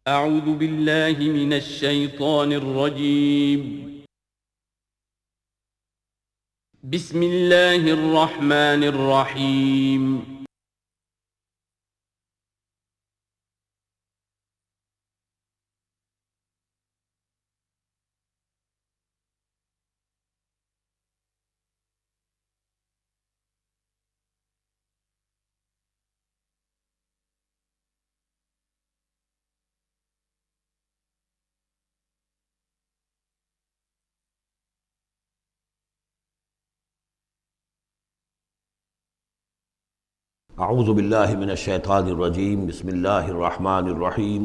اعوذ باللہ من الشیطان الرجیم بسم اللہ الرحمن الرحیم اعوذ باللہ من الشیطان الرجیم بسم اللہ الرحمن الرحیم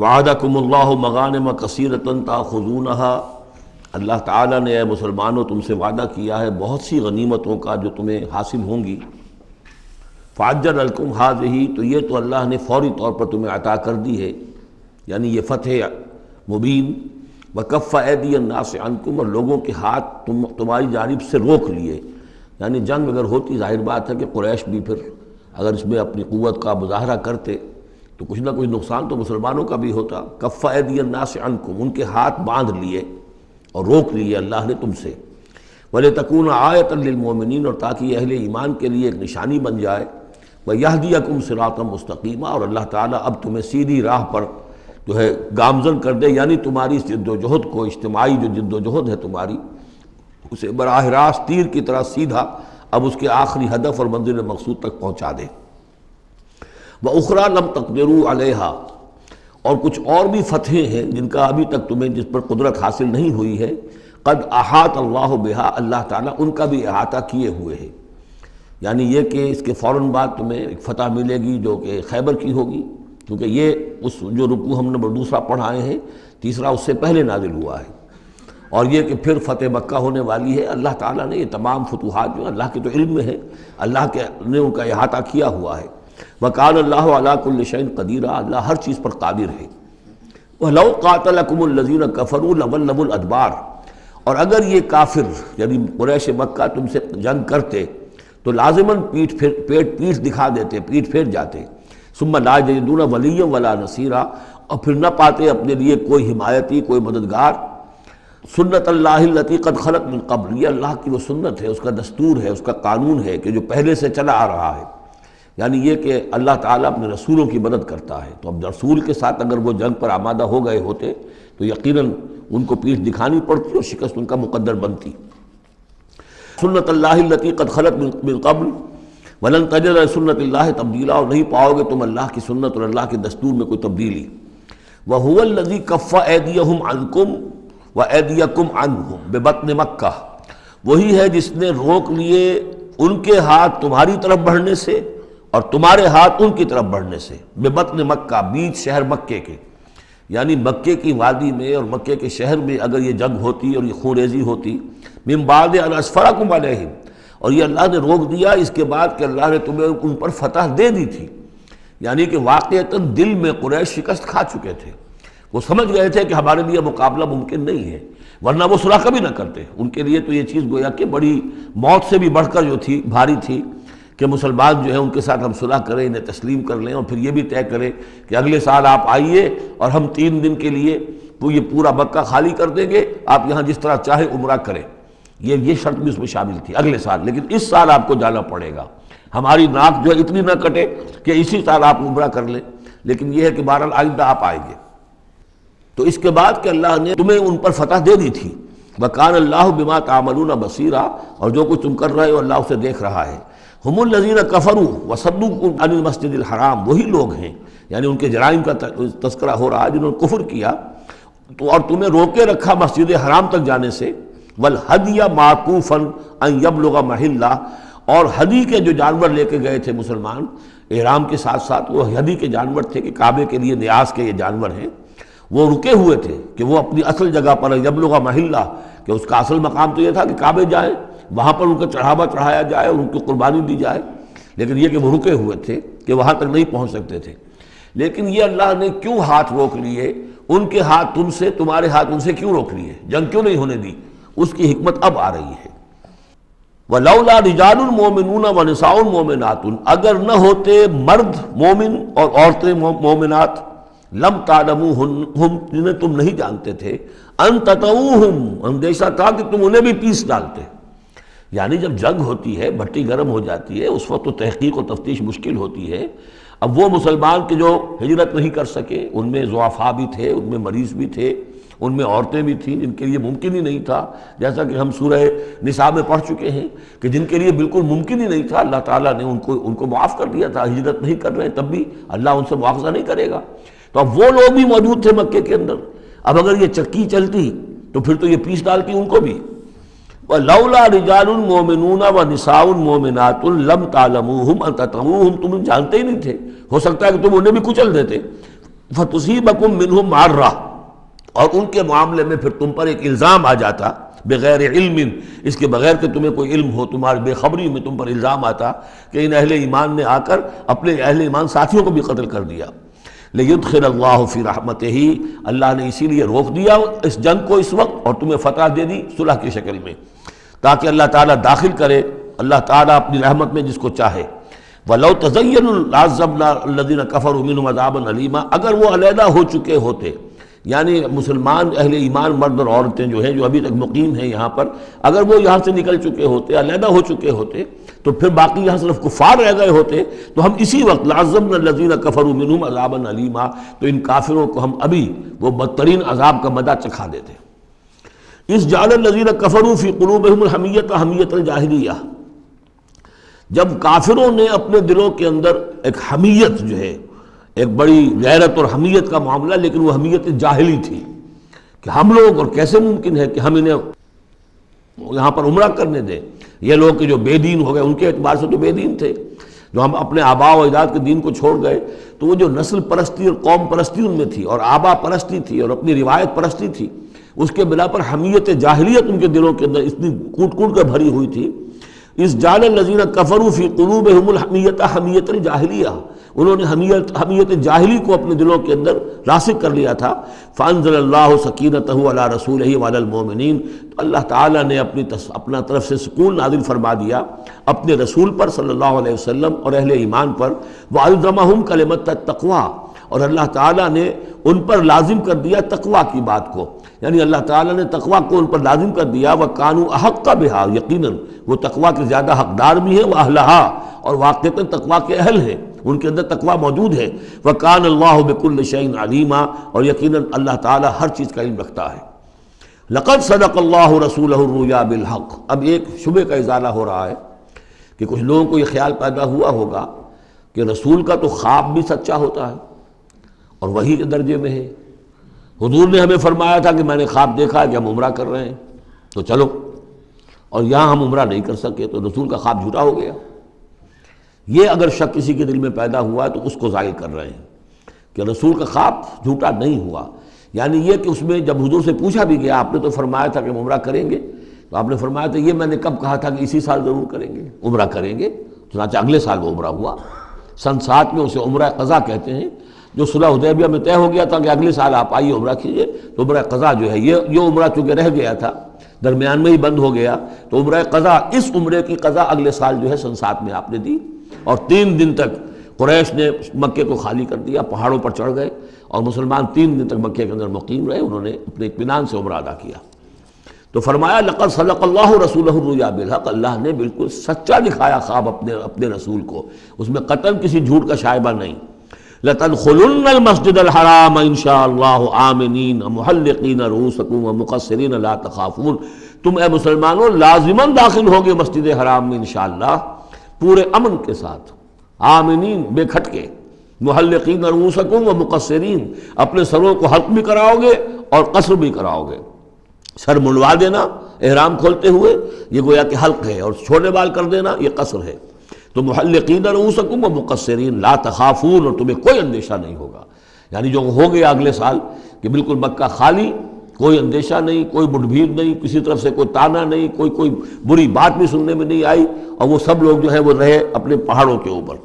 وعدکم اللہ مغانم کثیرۃ تاخذونها، اللہ تعالیٰ نے اے مسلمانوں تم سے وعدہ کیا ہے بہت سی غنیمتوں کا جو تمہیں حاصل ہوں گی۔ فعجل لکم ہذہ، تو یہ تو اللہ نے فوری طور پر تمہیں عطا کر دی ہے، یعنی یہ فتح مبین۔ وکف ایدی الناس عنکم، اور لوگوں کے ہاتھ تمہاری جانب سے روک لیے، یعنی جنگ اگر ہوتی ظاہر بات ہے کہ قریش بھی پھر اگر اس میں اپنی قوت کا مظاہرہ کرتے تو کچھ نہ کچھ نقصان تو مسلمانوں کا بھی ہوتا۔ کف ایدی الناس عنکم، ان کے ہاتھ باندھ لیے اور روک لیے اللہ نے تم سے۔ وَلِتَكُونَ آیَةً لِّلْمُؤْمِنِينَ، اور تاکہ یہ اہل ایمان کے لیے ایک نشانی بن جائے۔ وَيَهْدِيَكُمْ صِرَاطًا مُسْتَقِيمًا، اور اللہ تعالیٰ اب تمہیں سیدھی راہ پر جو ہے گامزن کر دے، یعنی تمہاری جد و جہد کو، اجتماعی جو جد و جہد ہے تمہاری، اسے براہ راست تیر کی طرح سیدھا اب اس کے آخری ہدف اور منزل مقصود تک پہنچا دے۔ وَأُخْرَى لَمْ تَقْدِرُوا عَلَيْهَا، اور کچھ اور بھی فتحیں ہیں جن کا ابھی تک تمہیں جس پر قدرت حاصل نہیں ہوئی ہے۔ قد احاط اللہ بہا، اللہ تعالیٰ ان کا بھی احاطہ کیے ہوئے ہے، یعنی یہ کہ اس کے فوراً بعد تمہیں ایک فتح ملے گی جو کہ خیبر کی ہوگی، کیونکہ یہ اس جو رکوع ہم نے دوسرا پڑھائے ہیں، تیسرا اس سے پہلے نازل ہوا ہے، اور یہ کہ پھر فتح مکہ ہونے والی ہے۔ اللہ تعالیٰ نے یہ تمام فتوحات جو اللہ کے تو علم میں ہے، اللہ کے نے ان کا احاطہ کیا ہوا ہے۔ وَقَالَ اللَّهُ عَلَىٰ كُلِّ شَيْءٍ قَدِيرٌ، اللہ ہر چیز پر قادر ہے۔ وَلَوْ قَاتَلَكُمُ الَّذِينَ كَفَرُوا لَوَلَّوُا الْأَدْبَارَ، اور اگر یہ کافر یعنی قریش مکہ تم سے جنگ کرتے تو لازماً پیٹ دکھا دیتے، پیٹ پھیر جاتے۔ ثُمَّ لَا يَجِدُونَ وَلِيًّا وَلَا نَصِيرًا، اور پھر نہ پاتے اپنے لیے کوئی حمایتی، کوئی مددگار۔ سنت اللہ التی قد خلت من قبل، یہ اللہ کی وہ سنت ہے، اس کا دستور ہے، اس کا قانون ہے کہ جو پہلے سے چلا آ رہا ہے، یعنی یہ کہ اللہ تعالیٰ اپنے رسولوں کی مدد کرتا ہے۔ تو اب رسول کے ساتھ اگر وہ جنگ پر آمادہ ہو گئے ہوتے تو یقیناً ان کو پیٹھ دکھانی پڑتی اور شکست ان کا مقدر بنتی۔ سنت اللہ التی قد خلت من قبل ولن تجد لسنت اللہ تبدیلا، اور نہیں پاؤ گے تم اللہ کی سنت اور اللہ کے دستور میں کوئی تبدیلی۔ وَهُوَ الَّذِي كَفَّ أَيْدِيَهُمْ عَنْكُمْ وَأَيْدِيَكُمْ عَنْهُمْ بِبَطْنِ مکہ، وہی ہے جس نے روک لیے ان کے ہاتھ تمہاری طرف بڑھنے سے اور تمہارے ہاتھ ان کی طرف بڑھنے سے۔ بِبَطْنِ مکہ، بیچ شہر مکے کے، یعنی مکے کی وادی میں اور مکے کے شہر میں اگر یہ جنگ ہوتی اور یہ خون ریزی ہوتی، مِن بَعْدِ أَنْ أَسْفَرَكُمْ عَلَيْهِمْ، اور یہ اللہ نے روک دیا اس کے بعد کہ اللہ نے تمہیں ان پر فتح دے دی تھی، یعنی کہ واقعتاً دل میں قریش شکست کھا چکے تھے، وہ سمجھ گئے تھے کہ ہمارے لیے مقابلہ ممکن نہیں ہے، ورنہ وہ صلح کبھی نہ کرتے۔ ان کے لیے تو یہ چیز گویا کہ بڑی موت سے بھی بڑھ کر جو تھی، بھاری تھی، کہ مسلمان جو ہیں ان کے ساتھ ہم صلح کریں، انہیں تسلیم کر لیں، اور پھر یہ بھی طے کریں کہ اگلے سال آپ آئیے اور ہم 3 دن کے لیے یہ پورا مکہ خالی کر دیں گے، آپ یہاں جس طرح چاہے عمرہ کریں۔ یہ شرط بھی اس میں شامل تھی اگلے سال، لیکن اس سال آپ کو جانا پڑے گا، ہماری ناک جو ہے اتنی نہ کٹے کہ اسی سال آپ عمرہ کر لیں، لیکن یہ ہے کہ بہرحال آئندہ آپ آئیں گے۔ تو اس کے بعد کہ اللہ نے تمہیں ان پر فتح دے دی تھی۔ وَكَانَ اللَّهُ بِمَا تَعْمَلُونَ بَصِيرًا، اور جو کچھ تم کر رہے ہو اللہ اسے دیکھ رہا ہے۔ هُمُ الَّذِينَ كَفَرُوا وَصَدُّوكُمْ عَنِ الْمَسْجِدِ الْحَرَامِ، وہی لوگ ہیں، یعنی ان کے جرائم کا تذکرہ ہو رہا ہے جنہوں نے کفر کیا تو اور تمہیں روکے رکھا مسجد حرام تک جانے سے۔ وَالْهَدْيَ مَعْكُوفًا أَن يَبْلُغَ مَحِلَّهُ، اور ہدی کے جو جانور لے کے گئے تھے مسلمان احرام کے ساتھ ساتھ، وہ ہدی کے جانور تھے کہ کعبے کے لیے نیاز کے یہ جانور ہیں، وہ رکے ہوئے تھے کہ وہ اپنی اصل جگہ پر یبلغ محلہ، کہ اس کا اصل مقام تو یہ تھا کہ کعبے جائیں، وہاں پر ان کا چڑھاوا چڑھایا جائے اور ان کی قربانی دی جائے، لیکن یہ کہ وہ رکے ہوئے تھے کہ وہاں تک نہیں پہنچ سکتے تھے۔ لیکن یہ اللہ نے کیوں ہاتھ روک لیے، ان کے ہاتھ تم سے، تمہارے ہاتھ ان سے کیوں روک لیے، جنگ کیوں نہیں ہونے دی، اس کی حکمت اب آ رہی ہے۔ وَلَوْلَا رِجَالٌ مُؤْمِنُونَ وَنِسَاءٌ مُؤْمِنَاتٌ، اگر نہ ہوتے مرد مومن اور عورتیں مومنات، لم تعلموہم جنہیں تم نہیں جانتے تھے، ان تطؤوہم اندیشہ تھا کہ تم انہیں بھی پیس ڈالتے. یعنی جب جنگ ہوتی ہے، بھٹی گرم ہو جاتی ہے، اس وقت تو تحقیق و تفتیش مشکل ہوتی ہے. اب وہ مسلمان کے جو ہجرت نہیں کر سکے، ان میں ضعفاء بھی تھے، ان میں مریض بھی تھے، ان میں عورتیں بھی تھیں جن کے لیے ممکن ہی نہیں تھا، جیسا کہ ہم سورہ نساء میں پڑھ چکے ہیں کہ جن کے لیے بالکل ممکن ہی نہیں تھا، اللہ تعالیٰ نے ان کو معاف کر دیا تھا. ہجرت نہیں کر رہے تب بھی اللہ ان سے مواخذہ نہیں کرے گا. تو اب وہ لوگ بھی موجود تھے مکے کے اندر. اب اگر یہ چکی چلتی تو پھر تو یہ پیس ڈالتی ان کو بھی. وَلَوْلَا رِجَالٌ مُؤْمِنُونَ وَنِسَاءٌ مُؤْمِنَاتٌ لَمْ تَعْلَمُوهُمْ أَن تَطْئُوهُمْ، تم جانتے ہی نہیں تھے، ہو سکتا ہے کہ تم انہیں بھی کچل دیتے. فَتُصِيبَكُم مِّنْهُمْ مَعَرَّةٌ، اور ان کے معاملے میں پھر تم پر ایک الزام آ جاتا بغیر علم، اس کے بغیر کہ تمہیں کوئی علم ہو، تمہاری بے خبری میں تم پر الزام آتا کہ ان اہل ایمان نے آ کر اپنے اہل ایمان ساتھیوں کو بھی قتل کر دیا. لِيُدْخِلَ اللَّهُ فِي رَحْمَتِهِ، اللہ نے اسی لیے روک دیا اس جنگ کو اس وقت اور تمہیں فتح دے دی صلح کی شکل میں، تاکہ اللہ تعالیٰ داخل کرے اللہ تعالیٰ اپنی رحمت میں جس کو چاہے. وَلَوْ تَزَيَّنُوا لَعَذَّبْنَا الَّذِينَ كَفَرُوا مِنْهُمْ عَذَابًا أَلِيمًا، اگر وہ علیحدہ ہو چکے ہوتے، یعنی مسلمان اہل ایمان مرد اور عورتیں جو ہیں جو ابھی تک مقیم ہیں یہاں پر، اگر وہ یہاں سے نکل چکے ہوتے، علیحدہ ہو چکے ہوتے، تو پھر باقی یہاں صرف کفار رہ گئے ہوتے، تو ہم اسی وقت لَعَذَّبْنَا الَّذِينَ كَفَرُوا مِنْهُمْ عَذَابًا أَلِيمًا، تو ان کافروں کو ہم ابھی وہ بدترین عذاب کا مزہ چکھا دیتے. اس جعل الذین کفروا فی قلوبہم الحمیۃ حمیۃ الجاہلیہ، جب کافروں نے اپنے دلوں کے اندر ایک حمیت جو ہے، ایک بڑی غیرت اور حمیت کا معاملہ، لیکن وہ حمیت جاہلی تھی کہ ہم لوگ، اور کیسے ممکن ہے کہ ہم انہیں یہاں پر عمرہ کرنے دیں. یہ لوگ کہ جو بے دین ہو گئے، ان کے اعتبار سے تو بے دین تھے، جو ہم اپنے آبا و اجداد کے دین کو چھوڑ گئے، تو وہ جو نسل پرستی اور قوم پرستی ان میں تھی، اور آبا پرستی تھی، اور اپنی روایت پرستی تھی، اس کے بنا پر حمیت جاہلیت ان کے دلوں کے اندر اتنی کوٹ کوٹ کر بھری ہوئی تھی. اس جعل الذین کفروا فی قلوبہم الحمیۃ حمیۃ الجاہلیہ، انہوں نے حمیت جاہلی کو اپنے دلوں کے اندر راسخ کر لیا تھا. فانزل اللہ سکینتہ علی رسولہ وعلی المؤمنین، تو اللہ تعالیٰ نے اپنا طرف سے سکون نازل فرما دیا اپنے رسول پر صلی اللہ علیہ وسلم اور اہل ایمان پر. وَأَلْزَمَهُمْ كَلِمَةَ التَّقْوَىٰ، اور اللہ تعالیٰ نے ان پر لازم کر دیا تقویٰ کی بات کو، یعنی اللہ تعالیٰ نے تقویٰ کو ان پر لازم کر دیا. وَكَانُوا أَحَقَّ بِهَا، یقیناً وہ تقویٰ کے زیادہ حقدار بھی ہیں، وَأَهْلَهَا، اور واقعتاً تقویٰ کے اہل ہیں، ان کے اندر تقویٰ موجود ہے. وَكَانَ اللَّهُ بِكُلِّ شَيْءٍ عَلِيمًا، اور یقیناً اللہ تعالیٰ ہر چیز کا علم رکھتا ہے. لَقَدْ صَدَقَ اللَّهُ رَسُولَهُ الرُّؤْيَا بِالْحَقِّ، اب ایک شبہ کا ازالہ ہو رہا ہے کہ کچھ لوگوں کو یہ خیال پیدا ہوا ہوگا کہ رسول کا تو خواب بھی سچا ہوتا ہے اور وہی کے درجے میں ہے. حضور نے ہمیں فرمایا تھا کہ میں نے خواب دیکھا ہے کہ ہم عمرہ کر رہے ہیں، تو چلو، اور یہاں ہم عمرہ نہیں کر سکے تو رسول کا خواب جھوٹا ہو گیا. یہ اگر شک کسی کے دل میں پیدا ہوا تو اس کو ظاہر کر رہے ہیں کہ رسول کا خواب جھوٹا نہیں ہوا. یعنی یہ کہ اس میں جب حضور سے پوچھا بھی گیا، آپ نے تو فرمایا تھا کہ ہم عمرہ کریں گے، تو آپ نے فرمایا تھا یہ میں نے کب کہا تھا کہ اسی سال ضرور کریں گے، عمرہ کریں گے. چنانچہ اگلے سال وہ عمرہ ہوا. سن 7 میں اسے عمرہ قضا کہتے ہیں، جو صلح حدیبیہ میں طے ہو گیا تھا کہ اگلے سال آپ آئیے عمرہ کیجئے، تو عمرہ قضا جو ہے یہ عمرہ چونکہ رہ گیا تھا، درمیان میں ہی بند ہو گیا، تو عمرہ قضا، اس عمرے کی قضا اگلے سال جو ہے سن 7 میں آپ نے دی. اور 3 دن تک قریش نے مکے کو خالی کر دیا، پہاڑوں پر چڑھ گئے، اور مسلمان 3 دن تک مکے کے اندر مقیم رہے، انہوں نے اپنے اطمینان سے عمرہ ادا کیا. تو فرمایا لقد صدق اللہ رسولہ الرؤیا بالحق، اللہ نے بالکل سچا دکھایا خواب اپنے رسول کو، اس میں قطعاً کسی جھوٹ کا شائبہ نہیں. لَتَدْخُلُنَّ الْمَسْجِدَ الْحَرَامَ إِنْ شَاءَ اللَّهُ آمِنِينَ مُحَلِّقِينَ رُؤُوسَكُمْ وَمُقَصِّرِينَ لَا تَخَافُونَ، تم اے مسلمانوں لازماً داخل ہوگے مسجد حرام میں انشاءاللہ پورے امن کے ساتھ، آمنین بے کھٹکے، محلقین رؤوسکم ومقصرین، اپنے سروں کو حلق بھی کراؤ گے اور قصر بھی کراؤ گے. سر منڈوا دینا احرام کھولتے ہوئے یہ گویا کہ حلق ہے، اور چھوٹے بال کر دینا یہ قصر ہے. تو محلقین رؤوسکم ومقصرین لا تخافون، اور تمہیں کوئی اندیشہ نہیں ہوگا. یعنی جو ہو گیا اگلے سال کہ بالکل مکہ خالی، کوئی اندیشہ نہیں، کوئی مڈ بھیڑ نہیں، کسی طرف سے کوئی تانا نہیں، کوئی بری بات بھی سننے میں نہیں آئی، اور وہ سب لوگ جو ہیں وہ رہے اپنے پہاڑوں کے اوپر.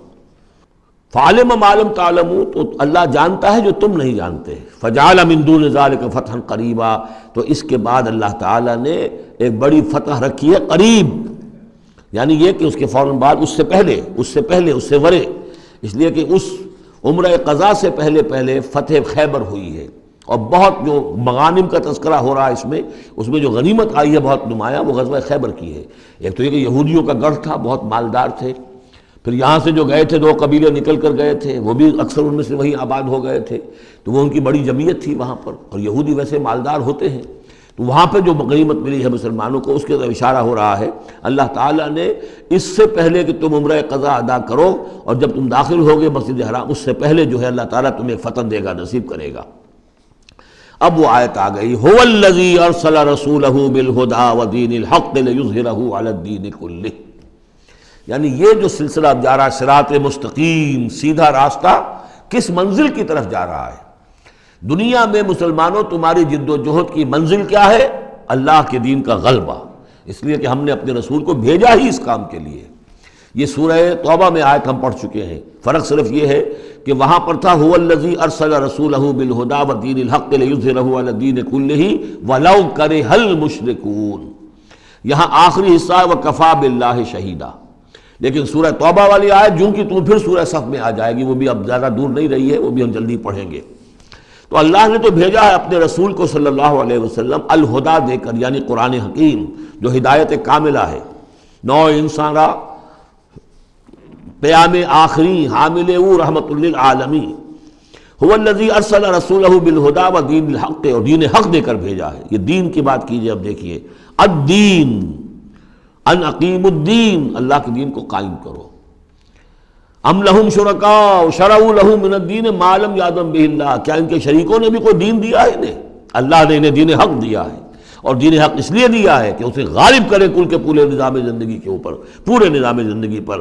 فعلم ما لم تعلموا، تو اللہ جانتا ہے جو تم نہیں جانتے. فجعل من دون ذلك فتحا قریبا، تو اس کے بعد اللہ تعالیٰ نے ایک بڑی فتح رکھی ہے قریب. یعنی یہ کہ اس کے فوراً بعد اس سے ورے، اس لیے کہ اس عمرہ قضا سے پہلے فتح خیبر ہوئی ہے، اور بہت جو مغانم کا تذکرہ ہو رہا ہے اس میں جو غنیمت آئی ہے بہت نمایاں، وہ غزوہ خیبر کی ہے۔ ایک تو یہ کہ یہودیوں کا گڑھ تھا، بہت مالدار تھے، پھر یہاں سے جو گئے تھے 2 قبیلے نکل کر گئے تھے، وہ بھی اکثر ان میں سے وہیں آباد ہو گئے تھے، تو وہ ان کی بڑی جمعیت تھی وہاں پر، اور یہودی ویسے مالدار ہوتے ہیں، تو وہاں پہ جو غنیمت ملی ہے مسلمانوں کو، اس کے طرف اشارہ ہو رہا ہے۔ اللہ تعالیٰ نے اس سے پہلے کہ تم عمرہ قضا ادا کرو، اور جب تم داخل ہوگے مسجد حرام، اس سے پہلے جو ہے اللہ تعالیٰ تمہیں ایک فتح دے گا، نصیب کرے گا۔ اب وہ آیت آ گئی، هو الذی ارسل رسولہ بالہدی ودین الحق لیظہرہ علی الدین کلہ، یعنی یہ جو سلسلہ اب جا رہا ہے، صراط مستقیم، سیدھا راستہ، کس منزل کی طرف جا رہا ہے؟ دنیا میں مسلمانوں تمہاری جد و جہد کی منزل کیا ہے؟ اللہ کے دین کا غلبہ، اس لیے کہ ہم نے اپنے رسول کو بھیجا ہی اس کام کے لیے۔ یہ سورہ توبہ میں آیت ہم پڑھ چکے ہیں، فرق صرف یہ ہے کہ وہاں پر تھا هو الذی ارسل رسولہ بالہدی ودین الحق لیظہرہ علی الدین کلہ ولو کرہ المشرکون، یہاں آخری حصہ ہے وکفی باللہ شہیدا، لیکن سورہ توبہ والی آیت جو کہ تم پھر سورہ صف میں آ جائے گی، وہ بھی اب زیادہ دور نہیں رہی ہے، وہ بھی ہم جلدی پڑھیں گے۔ تو اللہ نے تو بھیجا ہے اپنے رسول کو صلی اللہ علیہ وسلم الہدا دے کر، یعنی قرآن حکیم جو ہدایت کاملہ ہے، نوع انسان را پیام آخری حامل او رحمت للعالمین، هو الذی ارسل رسولہ بالہدی ودین الحق، اور دین حق دے کر بھیجا ہے۔ یہ دین کی بات کیجئے، اب دیکھیے، الدین ان اقیم الدین، اللہ کے دین کو قائم کرو۔ ام لہم شرکاء شرعوا لہم من الدین ما لم یأذن بہ اللہ، کیا ان کے شریکوں نے بھی کوئی دین دیا ہے انہیں؟ اللہ نے انہیں دین حق دیا ہے، اور دین حق اس لیے دیا ہے کہ اسے غالب کرے کل کے پورے نظام زندگی کے اوپر، پورے نظام زندگی پر۔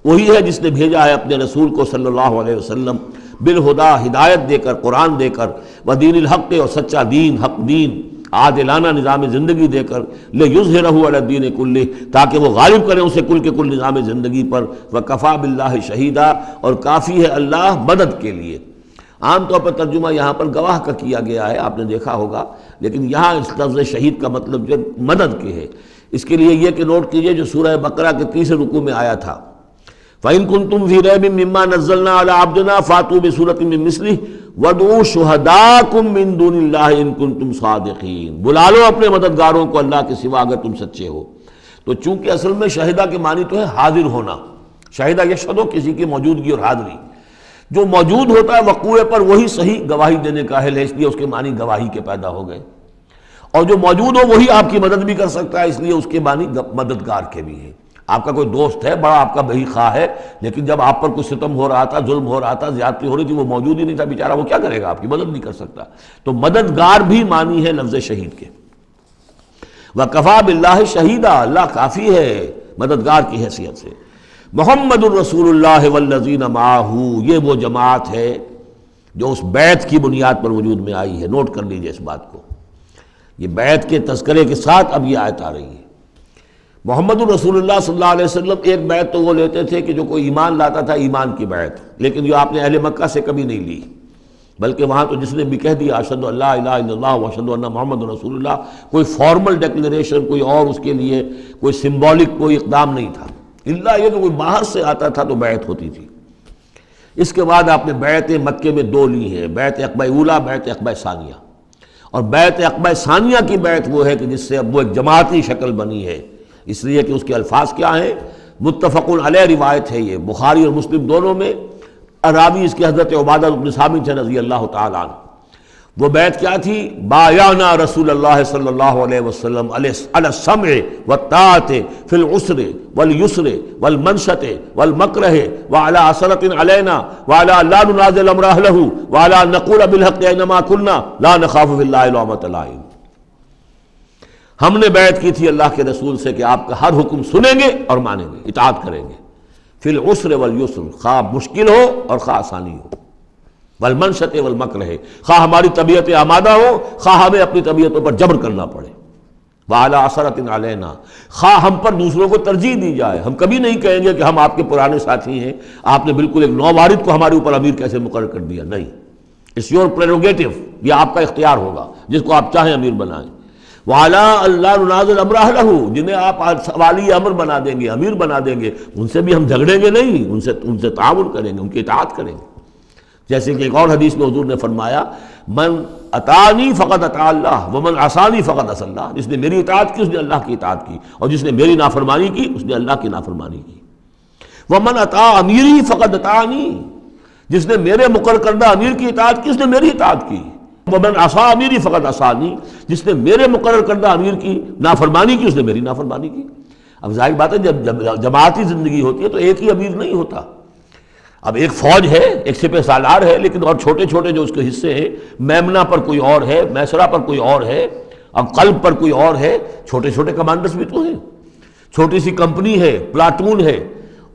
وہی ہے جس نے بھیجا ہے اپنے رسول کو صلی اللہ علیہ وسلم بالہدا، ہدایت دے کر، قرآن دے کر، ودین الحق، اور سچا دین، حق دین، عادلانہ نظام زندگی دے کر، لیظہرہ علی الدین کلہ، تاکہ وہ غالب کرے اسے کل کے کل نظام زندگی پر، وکفی باللہ شہیدا، اور کافی ہے اللہ مدد کے لیے۔ عام طور پر ترجمہ یہاں پر گواہ کا کیا گیا ہے، آپ نے دیکھا ہوگا، لیکن یہاں اس لفظ شہید کا مطلب جو مدد کے ہے۔ اس کے لیے یہ کہ نوٹ کیجئے جو سورہ بقرہ کے 30 رکوع میں آیا تھا، فَإِن كُنتُمْ فِي رَيْبٍ مِّمَّا نَزَّلْنَا عَلَىٰ عَبْدِنَا فَأْتُوا بِسُورَةٍ مِّن مِّثْلِهِ وَادْعُوا شُهَدَاءَكُم مِّن دُونِ اللَّهِ إِن كُنتُمْ صَادِقِينَ، بلا لو اپنے مددگاروں کو اللہ کے سوا اگر تم سچے ہو۔ تو چونکہ اصل میں شہیدہ کے معنی تو ہے حاضر ہونا، شہیدہ یشہدو، کسی کی موجودگی اور حاضری، جو موجود ہوتا ہے وقوع پر وہی صحیح گواہی دینے کا اہل ہے، اس لیے اس کے معنی گواہی کے پیدا ہو گئے، اور جو موجود ہو وہی آپ کی مدد بھی کر سکتا ہے، اس لیے اس کے معنی مددگار کے بھی ہیں۔ آپ کا کوئی دوست ہے، بڑا آپ کا بہی خواہ ہے، لیکن جب آپ پر کوئی ستم ہو رہا تھا، ظلم ہو رہا تھا، زیادتی ہو رہی تھی، وہ موجود ہی نہیں تھا بیچارہ، وہ کیا کرے گا؟ آپ کی مدد نہیں کر سکتا۔ تو مددگار بھی معنی ہے لفظ شہید کے۔ وَكَفَى بِاللَّهِ شَهِيدًا، اللہ کافی ہے مددگار کی حیثیت سے۔ محمد الرسول اللہ والذین معہ، یہ وہ جماعت ہے جو اس بیعت کی بنیاد پر وجود میں آئی ہے۔ نوٹ کر لیجئے اس بات کو، یہ بیعت کے تذکرے کے ساتھ اب یہ آیت آ رہی ہے۔ محمد الرسول اللہ صلی اللہ علیہ وسلم ایک بیعت تو وہ لیتے تھے کہ جو کوئی ایمان لاتا تھا، ایمان کی بیعت، لیکن جو آپ نے اہل مکہ سے کبھی نہیں لی، بلکہ وہاں تو جس نے بھی کہہ دیا اشہد ان لا الہ الا اللہ واشہد ان محمد رسول اللہ، کوئی فارمل ڈیکلریشن، کوئی اور اس کے لیے کوئی سمبولک کوئی اقدام نہیں تھا، اللہ یہ کہ کوئی باہر سے آتا تھا تو بیعت ہوتی تھی۔ اس کے بعد آپ نے بیعت مکے میں 2 لی ہیں، بیعت عقبہ اولیٰ، بیعت عقبہ ثانیہ، اور بیعت عقبہ ثانیہ کی بیعت وہ ہے کہ جس سے اب وہ ایک جماعتی شکل بنی ہے، اس لیے کہ اس کے الفاظ کیا ہیں؟ متفق علیہ روایت ہے، یہ بخاری اور مسلم دونوں میں، راوی اس کے حضرت عبادہ بن صامت رضی اللہ تعالیٰ عنہ۔ وہ بیعت کیا تھی؟ بایعنا رسول اللہ صلی اللہ علیہ وسلم علی السمع والطاعۃ فی العسر والیسر والمنشط والمکرہ وعلی عثرۃ علینا وعلی لا ننازع الامر اہلہ وعلی ان نقول بالحق اینما کنا لا نخاف فی اللہ لومۃ لائم۔ ہم نے بیعت کی تھی اللہ کے رسول سے کہ آپ کا ہر حکم سنیں گے اور مانیں گے، اطاعت کریں گے، فی العسر والیسر، خواہ مشکل ہو اور خواہ آسانی ہو، والمنشط والمکرہ، خواہ ہماری طبیعت آمادہ ہو، خواہ ہمیں اپنی طبیعتوں پر جبر کرنا پڑے، وعلی عثرۃ علینا، خواہ ہم پر دوسروں کو ترجیح دی جائے، ہم کبھی نہیں کہیں گے کہ ہم آپ کے پرانے ساتھی ہیں، آپ نے بالکل ایک نووارد کو ہمارے اوپر امیر کیسے مقرر کر دیا، نہیں، اٹس یور پریروگیٹو، یہ آپ کا اختیار ہوگا، جس کو آپ چاہیں امیر بنائیں۔ وَعَلَىٰ أَلَّا نُنَازِلَ أَمْرَهُ لَهُ، جنہیں آپ والی امر بنا دیں گے، امیر بنا دیں گے، ان سے بھی ہم جھگڑیں گے نہیں، ان سے تعاون کریں گے، ان کی اطاعت کریں گے۔ جیسے کہ ایک اور حدیث میں حضور نے فرمایا من اطاعنی فقد اطاع اللہ ومن عصانی فقد عصی اللہ، جس نے میری اطاعت کی اس نے اللہ کی اطاعت کی، اور جس نے میری نافرمانی کی اس نے اللہ کی نافرمانی کی۔ ومن اطاع امیری فقد اطاعنی، جس نے میرے مقرر کردہ امیر کی اطاعت کی اس نے میری اطاعت کی۔ ومن عصی امیری فقد عصانی، جس نے میرے مقرر کردہ امیر کی نافرمانی کی اس نے میری نافرمانی کی۔ اب ظاہر بات ہے جب جماعتی زندگی ہوتی ہے تو ایک ہی امیر نہیں ہوتا، اب ایک فوج ہے، ایک سپہ سالار ہے، لیکن اور چھوٹے چھوٹے جو اس کے حصے ہیں، میمنہ پر کوئی اور ہے، میسرہ پر کوئی اور ہے، اب قلب پر کوئی اور ہے، چھوٹے چھوٹے کمانڈرز بھی تو ہیں، چھوٹی سی کمپنی ہے، پلاٹون ہے،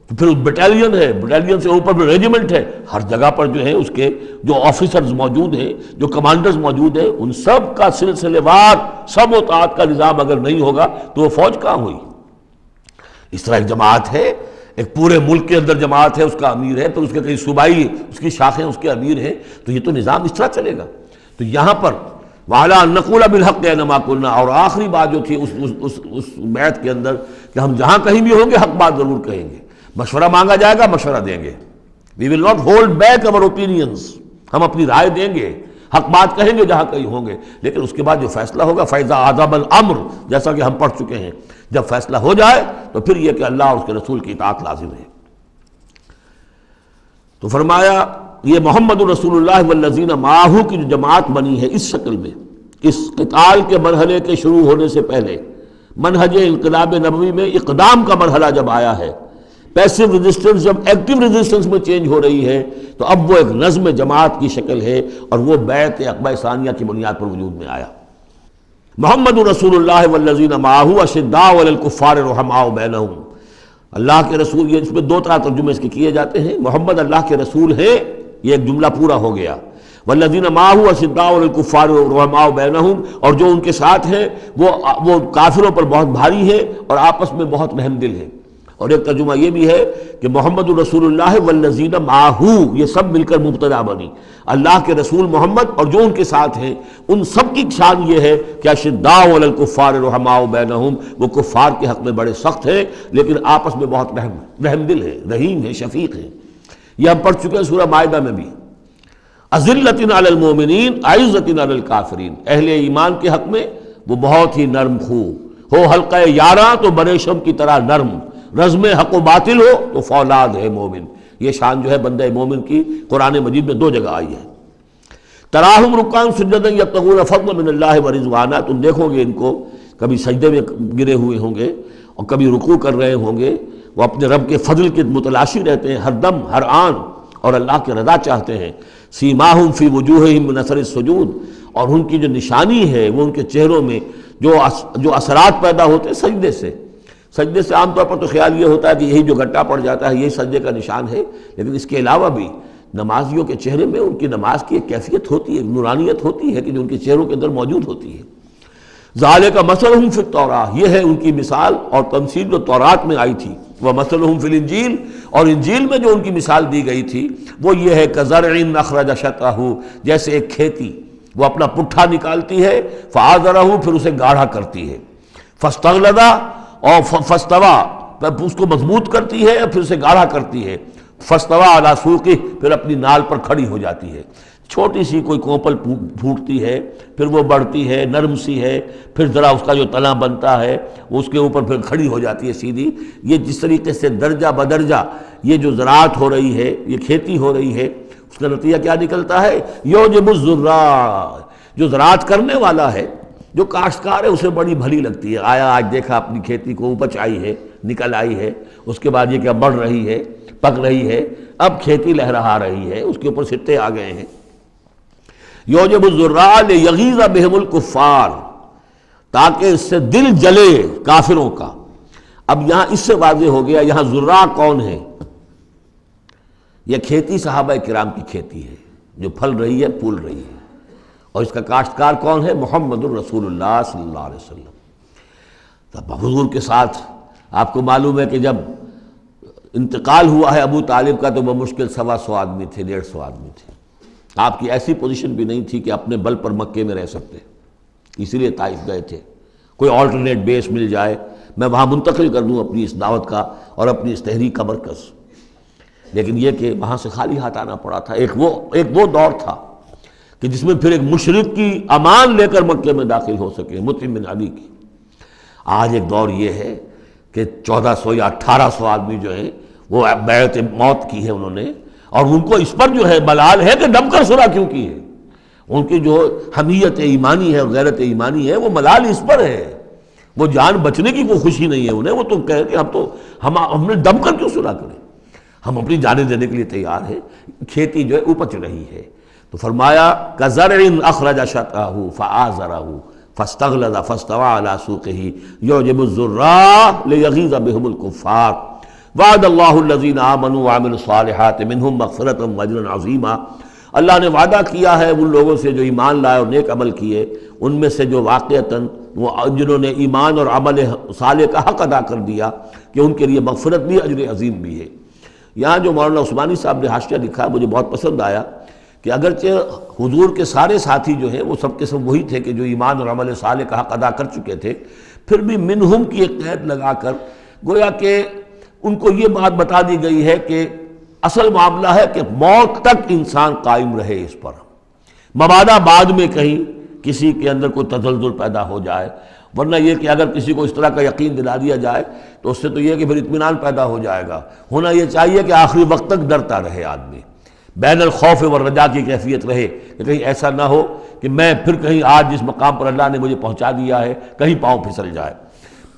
پھر بٹالین ہے، بٹالین سے اوپر ریجیمنٹ ہے، ہر جگہ پر جو ہے اس کے جو آفیسرز موجود ہیں، جو کمانڈرز موجود ہیں، ان سب کا سلسلے وار سب و طاعت کا نظام اگر نہیں ہوگا تو وہ فوج کہاں ہوئی؟ اس طرح ایک جماعت ہے، ایک پورے ملک کے اندر جماعت ہے، اس کا امیر ہے، پھر اس کے کئی صوبائی اس کی شاخیں اس کے امیر ہیں، تو یہ تو نظام اس طرح چلے گا۔ تو یہاں پر وَعَلَىٰ أَن نَّقُولَ بِالْحَقِّ أَيْنَمَا كُنَّا، اور آخری بات جو تھی اس بیعت کے اندر کہ ہم جہاں کہیں بھی ہوں گے حق بات ضرور کہیں گے، مشورہ مانگا جائے گا مشورہ دیں گے، وی ول ناٹ ہولڈ بیک اور اوپینینز، ہم اپنی رائے دیں گے، حق بات کہیں گے جہاں کہیں ہوں گے، لیکن اس کے بعد جو فیصلہ ہوگا فَإِذَا عَزَمَ الْأَمْرُ، جیسا کہ ہم پڑھ چکے ہیں، جب فیصلہ ہو جائے تو پھر یہ کہ اللہ اور اس کے رسول کی اطاعت لازم ہے۔ تو فرمایا یہ محمد رسول اللہ والذین معہ کی جو جماعت بنی ہے اس شکل میں، اس قتال کے مرحلے کے شروع ہونے سے پہلے، منہج انقلاب نبوی میں اقدام کا مرحلہ جب آیا ہے، پیسو ریزسٹنس جب ایکٹیو ریزسٹنس میں چینج ہو رہی ہے، تو اب وہ ایک نظم جماعت کی شکل ہے، اور وہ بیعت عقبہ ثانیہ کی بنیاد پر وجود میں آیا۔ محمد رسول اللہ والذین معہ اشداء علی الکفار رحماء بینہم، اللہ کے رسول، یہ اس میں دو طرح ترجمے اس کے کیے جاتے ہیں، محمد اللہ کے رسول ہیں، یہ ایک جملہ پورا ہو گیا، والذین معہ اشداء علی الکفار رحماء بینہم، اور جو ان کے ساتھ ہیں وہ کافروں پر بہت بھاری ہے اور آپس میں بہت رحم دل ہے۔ اور ایک ترجمہ یہ بھی ہے کہ محمد رسول اللہ والذین معہ، یہ سب مل کر مبتدا بنی، اللہ کے رسول محمد اور جو ان کے ساتھ ہیں ان سب کی شان یہ ہے کہ اشداء علی الکفار رحماء بینہم، وہ کفار کے حق میں بڑے سخت ہیں لیکن آپس میں بہت رحم دل ہے، رحیم ہے، شفیق ہے۔ یہ ہم پڑھ چکے ہیں سورہ مائدہ میں بھی، اذلۃ علی المؤمنین اعزۃ علی الکافرین، اہل ایمان کے حق میں وہ بہت ہی نرم خو ہو، حلقہ یاراں تو بریشم کی طرح نرم، رزم حق و باطل ہو تو فولاد ہے مومن۔ یہ شان جو ہے بندہ مومن کی قرآن مجید میں دو جگہ آئی ہے۔ تراہم رکعاً سجدا یبتغون فضلا من اللہ ورضوانا، تم دیکھو گے ان کو کبھی سجدے میں گرے ہوئے ہوں گے اور کبھی رکوع کر رہے ہوں گے، وہ اپنے رب کے فضل کے متلاشی رہتے ہیں ہر دم ہر آن، اور اللہ کی رضا چاہتے ہیں۔ سیماہم فی وجوہہم من اثر السجود، اور ان کی جو نشانی ہے وہ ان کے چہروں میں جو اثرات پیدا ہوتے ہیں سجدے سے عام طور پر تو خیال یہ ہوتا ہے کہ یہی جو گھٹا پڑ جاتا ہے یہی سجدے کا نشان ہے، لیکن اس کے علاوہ بھی نمازیوں کے چہرے میں ان کی نماز کی ایک کیفیت ہوتی ہے، نورانیت ہوتی ہے کہ جو ان کے چہروں کے اندر موجود ہوتی ہے۔ ذالک مثلہم فی التوراۃ، یہ ہے ان کی مثال اور تمثیل جو تورات میں آئی تھی، ومثلہم فی الانجیل، اور انجیل میں جو ان کی مثال دی گئی تھی وہ یہ ہے کزرع اخرج شطأہ، جیسے ایک کھیتی وہ اپنا پٹھا نکالتی ہے، فآزرہ، پھر اسے گاڑھا کرتی ہے، فاستغلظ، اور فاستویٰ، اس کو مضبوط کرتی ہے اور پھر اسے گاڑھا کرتی ہے، فاستویٰ علی سوقہ، پھر اپنی نال پر کھڑی ہو جاتی ہے۔ چھوٹی سی کوئی کوپل پھوٹتی ہے، پھر وہ بڑھتی ہے، نرم سی ہے، پھر ذرا اس کا جو تنا بنتا ہے وہ اس کے اوپر پھر کھڑی ہو جاتی ہے سیدھی۔ یہ جس طریقے سے درجہ بدرجہ یہ جو زراعت ہو رہی ہے، یہ کھیتی ہو رہی ہے، اس کا نتیجہ کیا نکلتا ہے؟ یعجب الزراع، جو زراعت کرنے والا ہے، جو کاشتکار ہے اسے بڑی بھلی لگتی ہے، آیا آج دیکھا اپنی کھیتی کو اپج آئی ہے، نکل آئی ہے، اس کے بعد یہ کہ بڑھ رہی ہے، پک رہی ہے، اب کھیتی لہرا رہی ہے، اس کے اوپر سٹے آ گئے ہیں۔ یعجب الزراع لیغیظ بہم الکفار، تاکہ اس سے دل جلے کافروں کا۔ اب یہاں اس سے واضح ہو گیا یہاں زراع کون ہے؟ یہ کھیتی صحابہ کرام کی کھیتی ہے جو پھل رہی ہے، پھول رہی ہے، اور اس کا کاشتکار کون ہے؟ محمد الرسول اللہ صلی اللہ علیہ وسلم۔ تب حضور کے ساتھ آپ کو معلوم ہے کہ جب انتقال ہوا ہے ابو طالب کا تو بمشکل 125 آدمی تھے، 150 آدمی تھے۔ آپ کی ایسی پوزیشن بھی نہیں تھی کہ اپنے بل پر مکے میں رہ سکتے، اسی لیے طائف گئے تھے۔ کوئی آلٹرنیٹ بیس مل جائے، میں وہاں منتقل کر دوں اپنی اس دعوت کا اور اپنی اس تحریک کا مرکز۔ لیکن یہ کہ وہاں سے خالی ہاتھ آنا پڑا تھا۔ ایک وہ دور تھا کہ جس میں پھر ایک مشرک کی امان لے کر مکے میں داخل ہو سکے، مطعم بن عدی کی۔ آج ایک دور یہ ہے کہ 1400 یا 1800 آدمی جو ہیں وہ بیعت موت کی ہے انہوں نے، اور ان کو اس پر جو ہے ملال ہے کہ دم کر صلح کیوں کی ہے۔ ان کی جو حمیت ایمانی ہے اور غیرت ایمانی ہے وہ ملال اس پر ہے، وہ جان بچنے کی کوئی خوشی نہیں ہے انہیں۔ وہ تو کہہ کہ ہم نے دم کر کیوں صلح کریں، ہم اپنی جانیں دینے کے لیے تیار ہیں۔ کھیتی جو ہے اپج رہی ہے، تو فرمایا کزرع اخرج شطأہ فآزرہ فاستغلظ فاستوى على سوقه يعجب الزراع ليغيظ بهم الكفار وعد الله الذين آمنوا وعملوا الصالحات منهم مغفرة واجرا عظیما۔ اللہ نے وعدہ کیا ہے ان لوگوں سے جو ایمان لائے اور نیک عمل کیے، ان میں سے جو واقعتاً جنہوں نے ایمان اور عمل صالح کا حق ادا کر دیا کہ ان کے لیے مغفرت بھی، اجر عظیم بھی ہے۔ یہاں جو مولانا عثمانی صاحب نے حاشیہ لکھا مجھے بہت پسند آیا کہ اگرچہ حضور کے سارے ساتھی جو ہیں وہ سب کے سب وہی تھے کہ جو ایمان اور عمل صالح کا حق ادا کر چکے تھے، پھر بھی منہم کی ایک قید لگا کر گویا کہ ان کو یہ بات بتا دی گئی ہے کہ اصل معاملہ ہے کہ موت تک انسان قائم رہے اس پر، مبادا بعد میں کہیں کسی کے اندر کوئی تزلزل پیدا ہو جائے، ورنہ یہ کہ اگر کسی کو اس طرح کا یقین دلا دیا جائے تو اس سے تو یہ کہ پھر اطمینان پیدا ہو جائے گا۔ ہونا یہ چاہیے کہ آخری وقت تک ڈرتا رہے آدمی، بین الخوف والرجاء کی کیفیت رہے کہ کہیں ایسا نہ ہو کہ میں پھر کہیں آج جس مقام پر اللہ نے مجھے پہنچا دیا ہے کہیں پاؤں پھسل جائے۔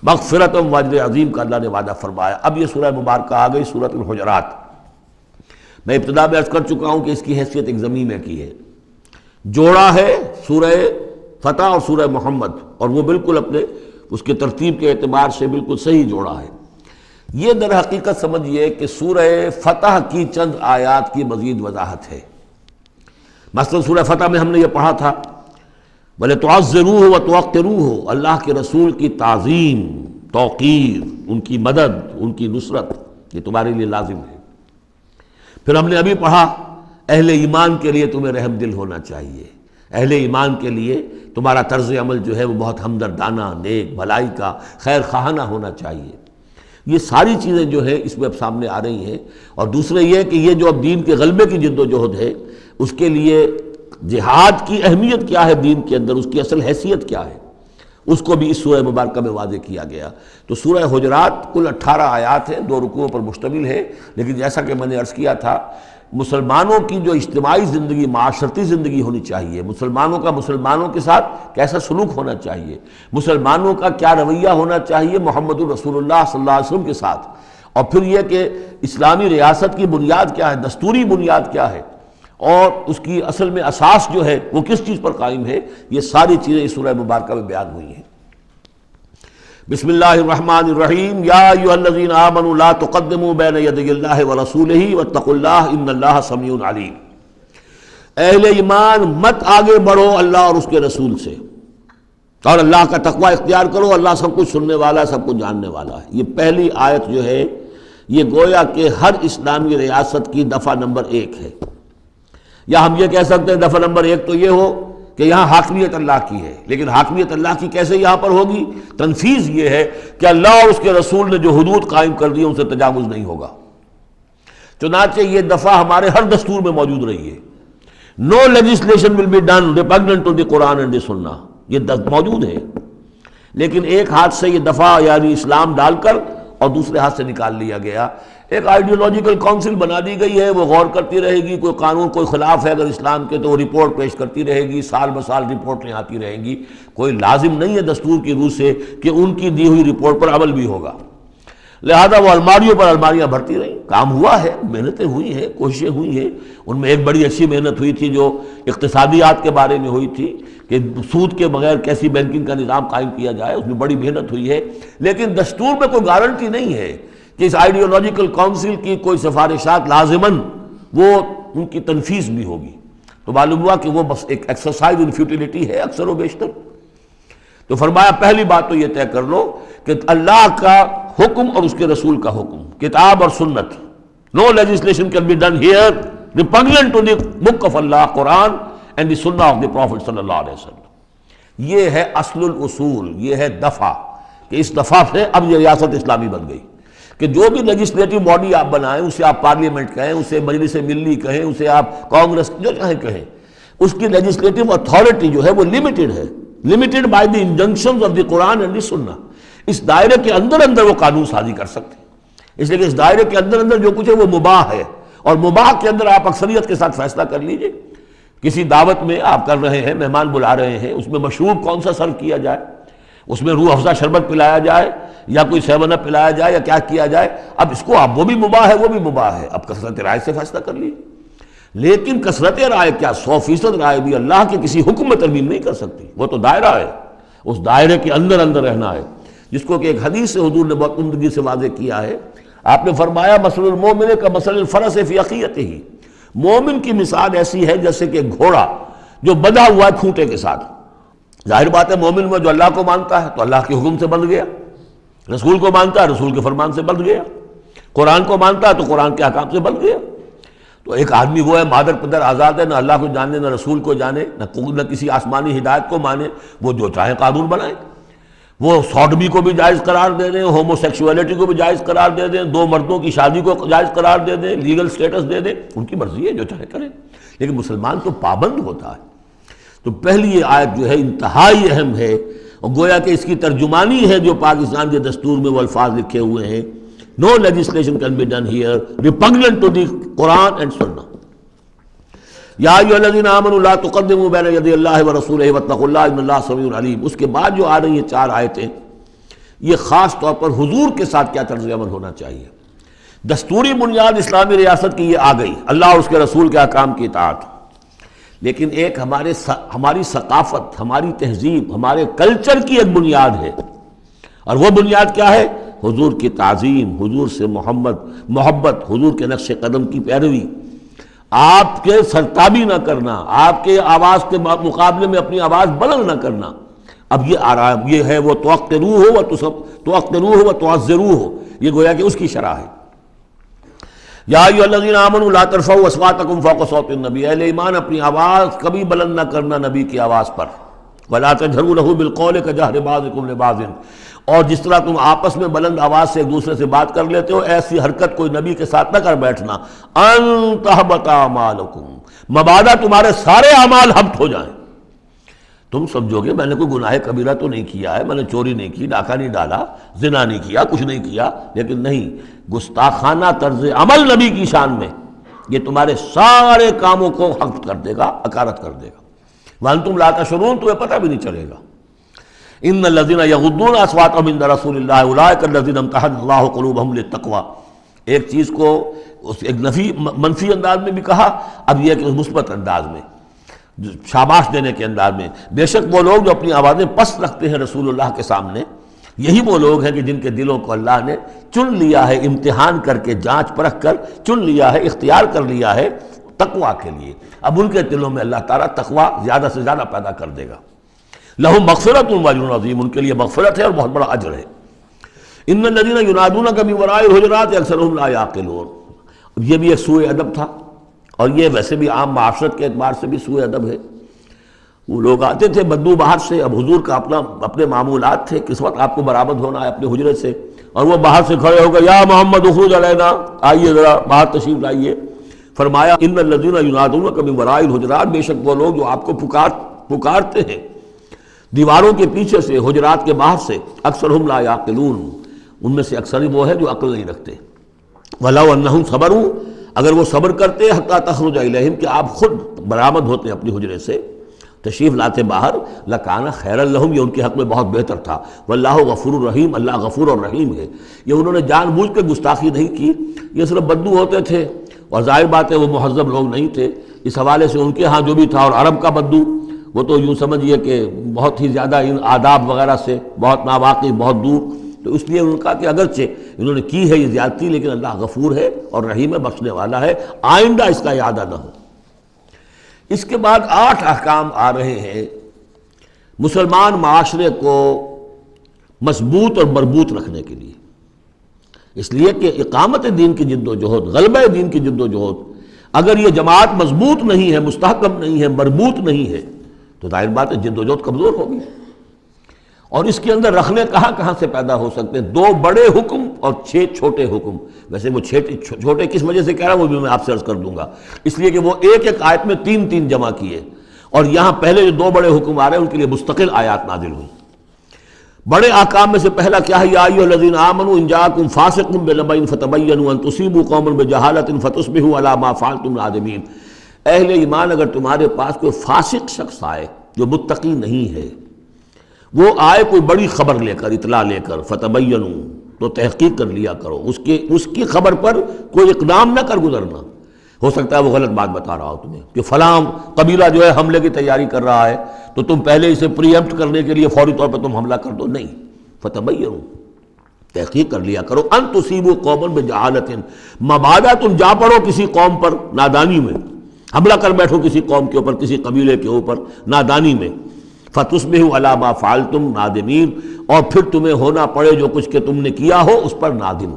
مغفرت و اجر عظیم کا اللہ نے وعدہ فرمایا۔ اب یہ سورہ مبارکہ آ گئی سورۃ الحجرات۔ میں ابتدا میں عرض کر چکا ہوں کہ اس کی حیثیت ایک ضمیمہ کی ہے، جوڑا ہے سورہ فتح اور سورہ محمد، اور وہ بالکل اپنے اس کے ترتیب کے اعتبار سے بالکل صحیح جوڑا ہے۔ یہ در حقیقت سمجھیے کہ سورہ فتح کی چند آیات کی مزید وضاحت ہے۔ مثلا سورہ فتح میں ہم نے یہ پڑھا تھا وَلِتُعَزِّرُوهُ وَتُوَقِّرُوهُ، اللہ کے رسول کی تعظیم، توقیر، ان کی مدد، ان کی نصرت، یہ تمہارے لیے لازم ہے۔ پھر ہم نے ابھی پڑھا اہل ایمان کے لیے تمہیں رحم دل ہونا چاہیے، اہل ایمان کے لیے تمہارا طرز عمل جو ہے وہ بہت ہمدردانہ، نیک، بھلائی کا، خیر خواہانہ ہونا چاہیے۔ یہ ساری چیزیں جو ہے اس میں اب سامنے آ رہی ہیں۔ اور دوسرے یہ کہ یہ جو اب دین کے غلبے کی جد و جہد ہے، اس کے لیے جہاد کی اہمیت کیا ہے دین کے اندر، اس کی اصل حیثیت کیا ہے، اس کو بھی اس سورہ مبارکہ میں واضح کیا گیا۔ تو سورہ حجرات کل 18 آیات ہیں، 2 رکوعوں پر مشتمل ہے، لیکن جیسا کہ میں نے عرض کیا تھا مسلمانوں کی جو اجتماعی زندگی، معاشرتی زندگی ہونی چاہیے، مسلمانوں کا مسلمانوں کے ساتھ کیسا سلوک ہونا چاہیے، مسلمانوں کا کیا رویہ ہونا چاہیے محمد الرسول اللہ صلی اللہ علیہ وسلم کے ساتھ، اور پھر یہ کہ اسلامی ریاست کی بنیاد کیا ہے، دستوری بنیاد کیا ہے، اور اس کی اصل میں اساس جو ہے وہ کس چیز پر قائم ہے، یہ ساری چیزیں اس سورہ مبارکہ میں بیان ہوئی ہیں۔ بسم اللہ الرحمن الرحیم، یا ایھا الذین آمنوا لا تقدموا بین یدی اللہ ورسولہ واتقوا اللہ ان اللہ سمیع علیم۔ اہل ایمان مت آگے بڑھو اللہ اور اس کے رسول سے، اور اللہ کا تقوی اختیار کرو، اللہ سب کچھ سننے والا ہے، سب کچھ جاننے والا ہے۔ یہ پہلی آیت جو ہے یہ گویا کہ ہر اسلامی ریاست کی دفعہ نمبر 1 ہے، یا ہم یہ کہہ سکتے ہیں دفعہ نمبر 1 تو یہ ہو کہ یہاں حاکمیت اللہ کی ہے، لیکن حاکمیت اللہ کی کیسے یہاں پر ہوگی؟ تنفیذ یہ ہے کہ اللہ اور اس کے رسول نے جو حدود قائم کر دی ان سے تجاوز نہیں ہوگا۔ چنانچہ یہ دفعہ ہمارے ہر دستور میں موجود رہی ہے، no legislation will be done repugnant to the Quran and the Sunnah, یہ موجود ہے، لیکن ایک ہاتھ سے یہ دفعہ یعنی اسلام ڈال کر اور دوسرے ہاتھ سے نکال لیا گیا۔ ایک آئیڈیولوجیکل کونسل بنا دی گئی ہے، وہ غور کرتی رہے گی، کوئی قانون کوئی خلاف ہے اگر اسلام کے تو وہ رپورٹ پیش کرتی رہے گی، سال بسال رپورٹیں آتی رہیں گی، کوئی لازم نہیں ہے دستور کی روح سے کہ ان کی دی ہوئی رپورٹ پر عمل بھی ہوگا، لہذا وہ الماریوں پر الماریاں بھرتی رہیں۔ کام ہوا ہے، محنتیں ہوئی ہیں، کوششیں ہوئی ہیں، ان میں ایک بڑی اچھی محنت ہوئی تھی جو اقتصادیات کے بارے میں ہوئی تھی کہ سود کے بغیر کیسی بینکنگ کا نظام قائم کیا جائے، اس میں بڑی محنت ہوئی ہے، لیکن دستور میں کوئی گارنٹی نہیں ہے کہ اس آئیڈیولوجیکل کونسل کی کوئی سفارشات لازماً وہ ان کی تنفیذ بھی ہوگی، تو معلوم ہوا کہ وہ بس ایک ایکسرسائز ان فیوٹیلیٹی ہے اکثر و بیشتر۔ تو فرمایا پہلی بات تو یہ طے کر لو کہ اللہ کا حکم اور اس کے رسول کا حکم، کتاب اور سنت، no legislation can be done here repugnant to the book of Allah Quran and the Sunnah of the profit صلی اللہ علیہ وسلم۔ یہ ہے اصل الاصول، یہ ہے دفعہ، کہ اس دفعہ سے اب یہ ریاست اسلامی بن گئی کہ جو بھی لیجسلیٹو باڈی آپ بنائیں، اسے آپ پارلیمنٹ کہیں، اسے مجلس ملی کہیں، اسے آپ کانگریس جو چاہیں کہیں، اس کی لیجسلیٹو اتھارٹی جو ہے وہ لمیٹڈ ہے، limited by the injunctions of the Quran and the Sunnah. اس دائرے کے اندر اندر وہ قانون سازی کر سکتے ہیں، اس لیے کہ اس دائرے کے اندر اندر جو کچھ ہے وہ مباح ہے، اور مباح کے اندر آپ اکثریت کے ساتھ فیصلہ کر لیجئے۔ کسی دعوت میں آپ کر رہے ہیں، مہمان بلا رہے ہیں، اس میں مشروب کون سا سرو کیا جائے، اس میں روح افزا شربت پلایا جائے یا کوئی 7 اپ پلایا جائے یا کیا کیا جائے، اب اس کو آپ وہ بھی مباح ہے وہ بھی مباح ہے، اب کثرت رائے سے فیصلہ کر لیجیے۔ لیکن کثرت رائے کیا 100% رائے بھی اللہ کے کسی حکم میں ترمیم نہیں کر سکتی، وہ تو دائرہ ہے، اس دائرے کے اندر اندر رہنا ہے، جس کو کہ ایک حدیث سے حضور نے بہت عمدگی سے واضح کیا ہے۔ آپ نے فرمایا مثل المومن کا مثل الفرس فی عقیتہ، مومن کی مثال ایسی ہے جیسے کہ گھوڑا جو بندھا ہوا ہے کھوٹے کے ساتھ۔ ظاہر بات ہے مومن میں جو اللہ کو مانتا ہے تو اللہ کے حکم سے بندھ گیا، رسول کو مانتا ہے رسول کے فرمان سے بندھ گیا، قرآن کو مانتا ہے تو قرآن کے احکام سے بندھ گیا۔ تو ایک آدمی وہ ہے مادر پدر آزاد ہے، نہ اللہ کو جانے نہ رسول کو جانے نہ کسی آسمانی ہدایت کو مانے، وہ جو چاہے قانون بنائے، وہ سوڈمی کو بھی جائز قرار دے دیں، ہومو سیکشولیٹی کو بھی جائز قرار دے دیں، 2 مردوں کی شادی کو جائز قرار دے دیں، لیگل سٹیٹس دے دیں، ان کی مرضی ہے جو چاہے کریں، لیکن مسلمان تو پابند ہوتا ہے۔ تو پہلی یہ آیت جو ہے انتہائی اہم ہے، اور گویا کہ اس کی ترجمانی ہے جو پاکستان کے دستور میں وہ الفاظ لکھے ہوئے ہیں، no legislation can be done here repugnant to the Quran and Sunnah۔ یا ایھا الذین آمنوا لا تقدموا بین یدی اللہ ورسولہ واتقوا اللہ ان اللہ سمیع علیم۔ اس کے بعد جو آ رہی ہیں 4 آیتیں، یہ خاص طور پر حضور کے ساتھ کیا طرز عمل ہونا چاہیے۔ دستوری بنیاد اسلامی ریاست کی یہ آ گئی، اللہ اور اس کے رسول کے احکام کی اطاعت، لیکن ایک ہماری ثقافت، ہماری تہذیب، ہمارے کلچر کی ایک بنیاد ہے، اور وہ بنیاد کیا ہے؟ حضور کی تعظیم، حضور سے محبت، حضور کے نقش قدم کی پیروی، آپ کے سرتابی نہ کرنا، آپ کے آواز کے مقابلے میں اپنی آواز بلند نہ کرنا۔ اب یہ آ رہا ہے، یہ ہے وہ توقروہ و تعزروہ، یہ گویا کہ اس کی شرح ہے۔ یا ایھا الذین آمنوا لا ترفعوا اصواتکم فوق صوت النبی، اہل ایمان اپنی آواز کبھی بلند نہ کرنا نبی کی آواز پر، ولا تجہروا لہ بالقول کجہر بعضکم لبعض، اور جس طرح تم آپس میں بلند آواز سے ایک دوسرے سے بات کر لیتے ہو، ایسی حرکت کوئی نبی کے ساتھ نہ کر بیٹھنا۔ ان تحبط اعمالکم، مبادا تمہارے سارے اعمال حبط ہو جائیں۔ تم سمجھو گے میں نے کوئی گناہ کبیرہ تو نہیں کیا ہے، میں نے چوری نہیں کی، ڈاکہ نہیں ڈالا، زنا نہیں کیا، کچھ نہیں کیا، لیکن نہیں، گستاخانہ طرز عمل نبی کی شان میں یہ تمہارے سارے کاموں کو حبط کر دے گا، اکارت کر دے گا۔ وانتم لا تشعرون، تمہیں پتہ بھی نہیں چلے گا۔ ان الذین یغضون اصواتهم عند رسول اللہ اولئک الذین امتحن اللہ قلوبهم للتقوی، ایک چیز کو ایک منفی انداز میں بھی کہا، اب یہ کہ مثبت انداز میں، شاباش دینے کے انداز میں، بے شک وہ لوگ جو اپنی آوازیں پست رکھتے ہیں رسول اللہ کے سامنے، یہی وہ لوگ ہیں کہ جن کے دلوں کو اللہ نے چن لیا ہے، امتحان کر کے جانچ پرکھ کر چن لیا ہے، اختیار کر لیا ہے تقوی کے لیے۔ اب ان کے دلوں میں اللہ تعالیٰ تقوی زیادہ سے زیادہ پیدا کر دے گا۔ لہم مغفرۃ واجر عظیم، ان کے لیے مغفرت ہے اور بہت بڑا اجر ہے۔ ان الذین ینادونک من وراء الحجرات اکثرهم لا یعقلون، یہ بھی ایک سوء ادب تھا، اور یہ ویسے بھی عام معاشرت کے اعتبار سے بھی سوء ادب ہے۔ وہ لوگ آتے تھے بدو باہر سے، اب حضور کا اپنے معمولات تھے، کس وقت آپ کو برآمد ہونا ہے اپنے حجرے سے، اور وہ باہر سے کھڑے ہو گئے، یا محمد اخرج علینا، آئیے ذرا باہر تشریف لائیے۔ فرمایا ان الذین ینادونک من وراء الحجرات، بے شک وہ لوگ جو آپ کو پکارتے ہیں دیواروں کے پیچھے سے، حجرات کے باہر سے، اکثرهم لا یعقلون، ان میں سے اکثر وہ ہے جو عقل نہیں رکھتے۔ وَلَوْ أَنَّهُمْ صَبَرُوا، اگر وہ صبر کرتے حتیٰ تخرج الیہم، کہ آپ خود برآمد ہوتے اپنی حجرے سے، تشریف لاتے باہر، لَكَانَ خَيْرًا لَهُمْ، یہ ان کے حق میں بہت بہتر تھا۔ وَاللَّهُ غَفُورٌ رَحِيمٌ، اللہ غفور اور رحیم ہے۔ یہ انہوں نے جان بوجھ کے گستاخی نہیں کی، یہ صرف بدو ہوتے تھے، اور ظاہر بات ہے وہ مہذب لوگ نہیں تھے، اس حوالے سے ان کے ہاں جو بھی تھا، اور عرب کا بدو وہ تو یوں سمجھیے کہ بہت ہی زیادہ ان آداب وغیرہ سے بہت ناواقف، بہت دور، تو اس لیے انہوں نے کہا کہ اگرچہ انہوں نے کی ہے یہ زیادتی، لیکن اللہ غفور ہے اور رحیم ہے، بخشنے والا ہے، آئندہ اس کا اعادہ نہ ہو۔ اس کے بعد 8 احکام آ رہے ہیں مسلمان معاشرے کو مضبوط اور مربوط رکھنے کے لیے، اس لیے کہ اقامت دین کی جد و جہد، غلبہ دین کی جد و جہد، اگر یہ جماعت مضبوط نہیں ہے، مستحکم نہیں ہے، مربوط نہیں ہے، تو ظاہر بات ہے جدوجہد کمزور ہوگی. اور اس کے اندر رکھنے کہاں سے پیدا ہو سکتے ہیں؟ 2 بڑے حکم اور 6 چھوٹے حکم. ویسے وہ چھوٹے کس وجہ سے کہہ رہا ہوں وہ بھی میں آپ سے عرض کر دوں گا. اس لیے کہ وہ ایک آیت میں 3 جمع کیے، اور یہاں پہلے جو 2 بڑے حکم آ رہے ہیں ان کے لیے مستقل آیات نازل ہوئی. بڑے احکام میں سے پہلا کیا ہے؟ یا ایھا الذین آمنوا ان جاءکم فاسق بنبأ فتبینوا ان تصیبوا قوما بجہالۃ فتصبحوا علی ما فعلتم نادمین. اہل ایمان اگر تمہارے پاس کوئی فاسق شخص آئے جو متقی نہیں ہے، وہ آئے کوئی بڑی خبر لے کر، اطلاع لے کر، فتبینوا تو تحقیق کر لیا کرو، اس کی خبر پر کوئی اقدام نہ کر گزرنا. ہو سکتا ہے وہ غلط بات بتا رہا ہو تمہیں کہ فلاں قبیلہ جو ہے حملے کی تیاری کر رہا ہے، تو تم پہلے اسے پری ایمپٹ کرنے کے لیے فوری طور پر تم حملہ کر دو. نہیں، فتبینوا تحقیق کر لیا کرو. ان تصیبوا قوما بجہالۃ، مبادا تم جا پڑو کسی قوم پر نادانی میں، حملہ کر بیٹھو کسی قوم کے اوپر، کسی قبیلے کے اوپر نادانی میں، فتصبحوا علی ما فعلتم نادمین، اور پھر تمہیں ہونا پڑے جو کچھ کہ تم نے کیا ہو اس پر نادم.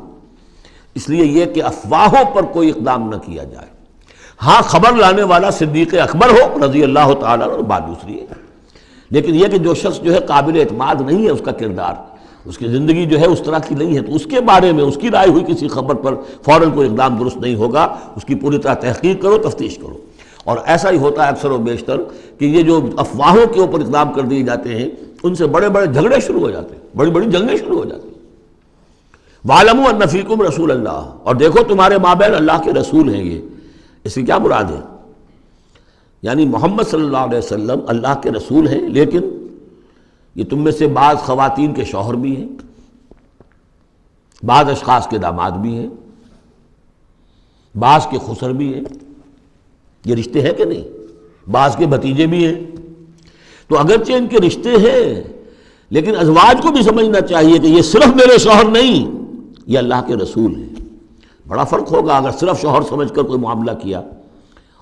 اس لیے یہ کہ افواہوں پر کوئی اقدام نہ کیا جائے. ہاں خبر لانے والا صدیق اکبر ہو رضی اللہ تعالیٰ عنہ، بات دوسری ہے. لیکن یہ کہ جو شخص جو ہے قابل اعتماد نہیں ہے، اس کا کردار، اس کی زندگی جو ہے اس طرح کی نہیں ہے، تو اس کے بارے میں اس کی رائے ہوئی کسی خبر پر فوراً کوئی اقدام درست نہیں ہوگا. اس کی پوری طرح تحقیق کرو، تفتیش کرو. اور ایسا ہی ہوتا ہے اکثر و بیشتر کہ یہ جو افواہوں کے اوپر اقدام کر دیے جاتے ہیں، ان سے بڑے بڑے جھگڑے شروع ہو جاتے ہیں، بڑی بڑی جنگیں شروع ہو جاتی ہیں. وَاعْلَمُوا أَنَّ فِيكُمْ رَسُولَ اللَّهِ، اور دیکھو تمہارے مابین اللہ کے رسول ہیں. یہ اس کی کیا مراد ہے؟ یعنی محمد صلی اللہ علیہ وسلم اللہ کے رسول ہیں، لیکن یہ تم میں سے بعض خواتین کے شوہر بھی ہیں، بعض اشخاص کے داماد بھی ہیں، بعض کے خسر بھی ہیں. یہ رشتے ہیں کہ نہیں؟ بعض کے بھتیجے بھی ہیں. تو اگرچہ ان کے رشتے ہیں، لیکن ازواج کو بھی سمجھنا چاہیے کہ یہ صرف میرے شوہر نہیں، یہ اللہ کے رسول ہیں. بڑا فرق ہوگا اگر صرف شوہر سمجھ کر کوئی معاملہ کیا،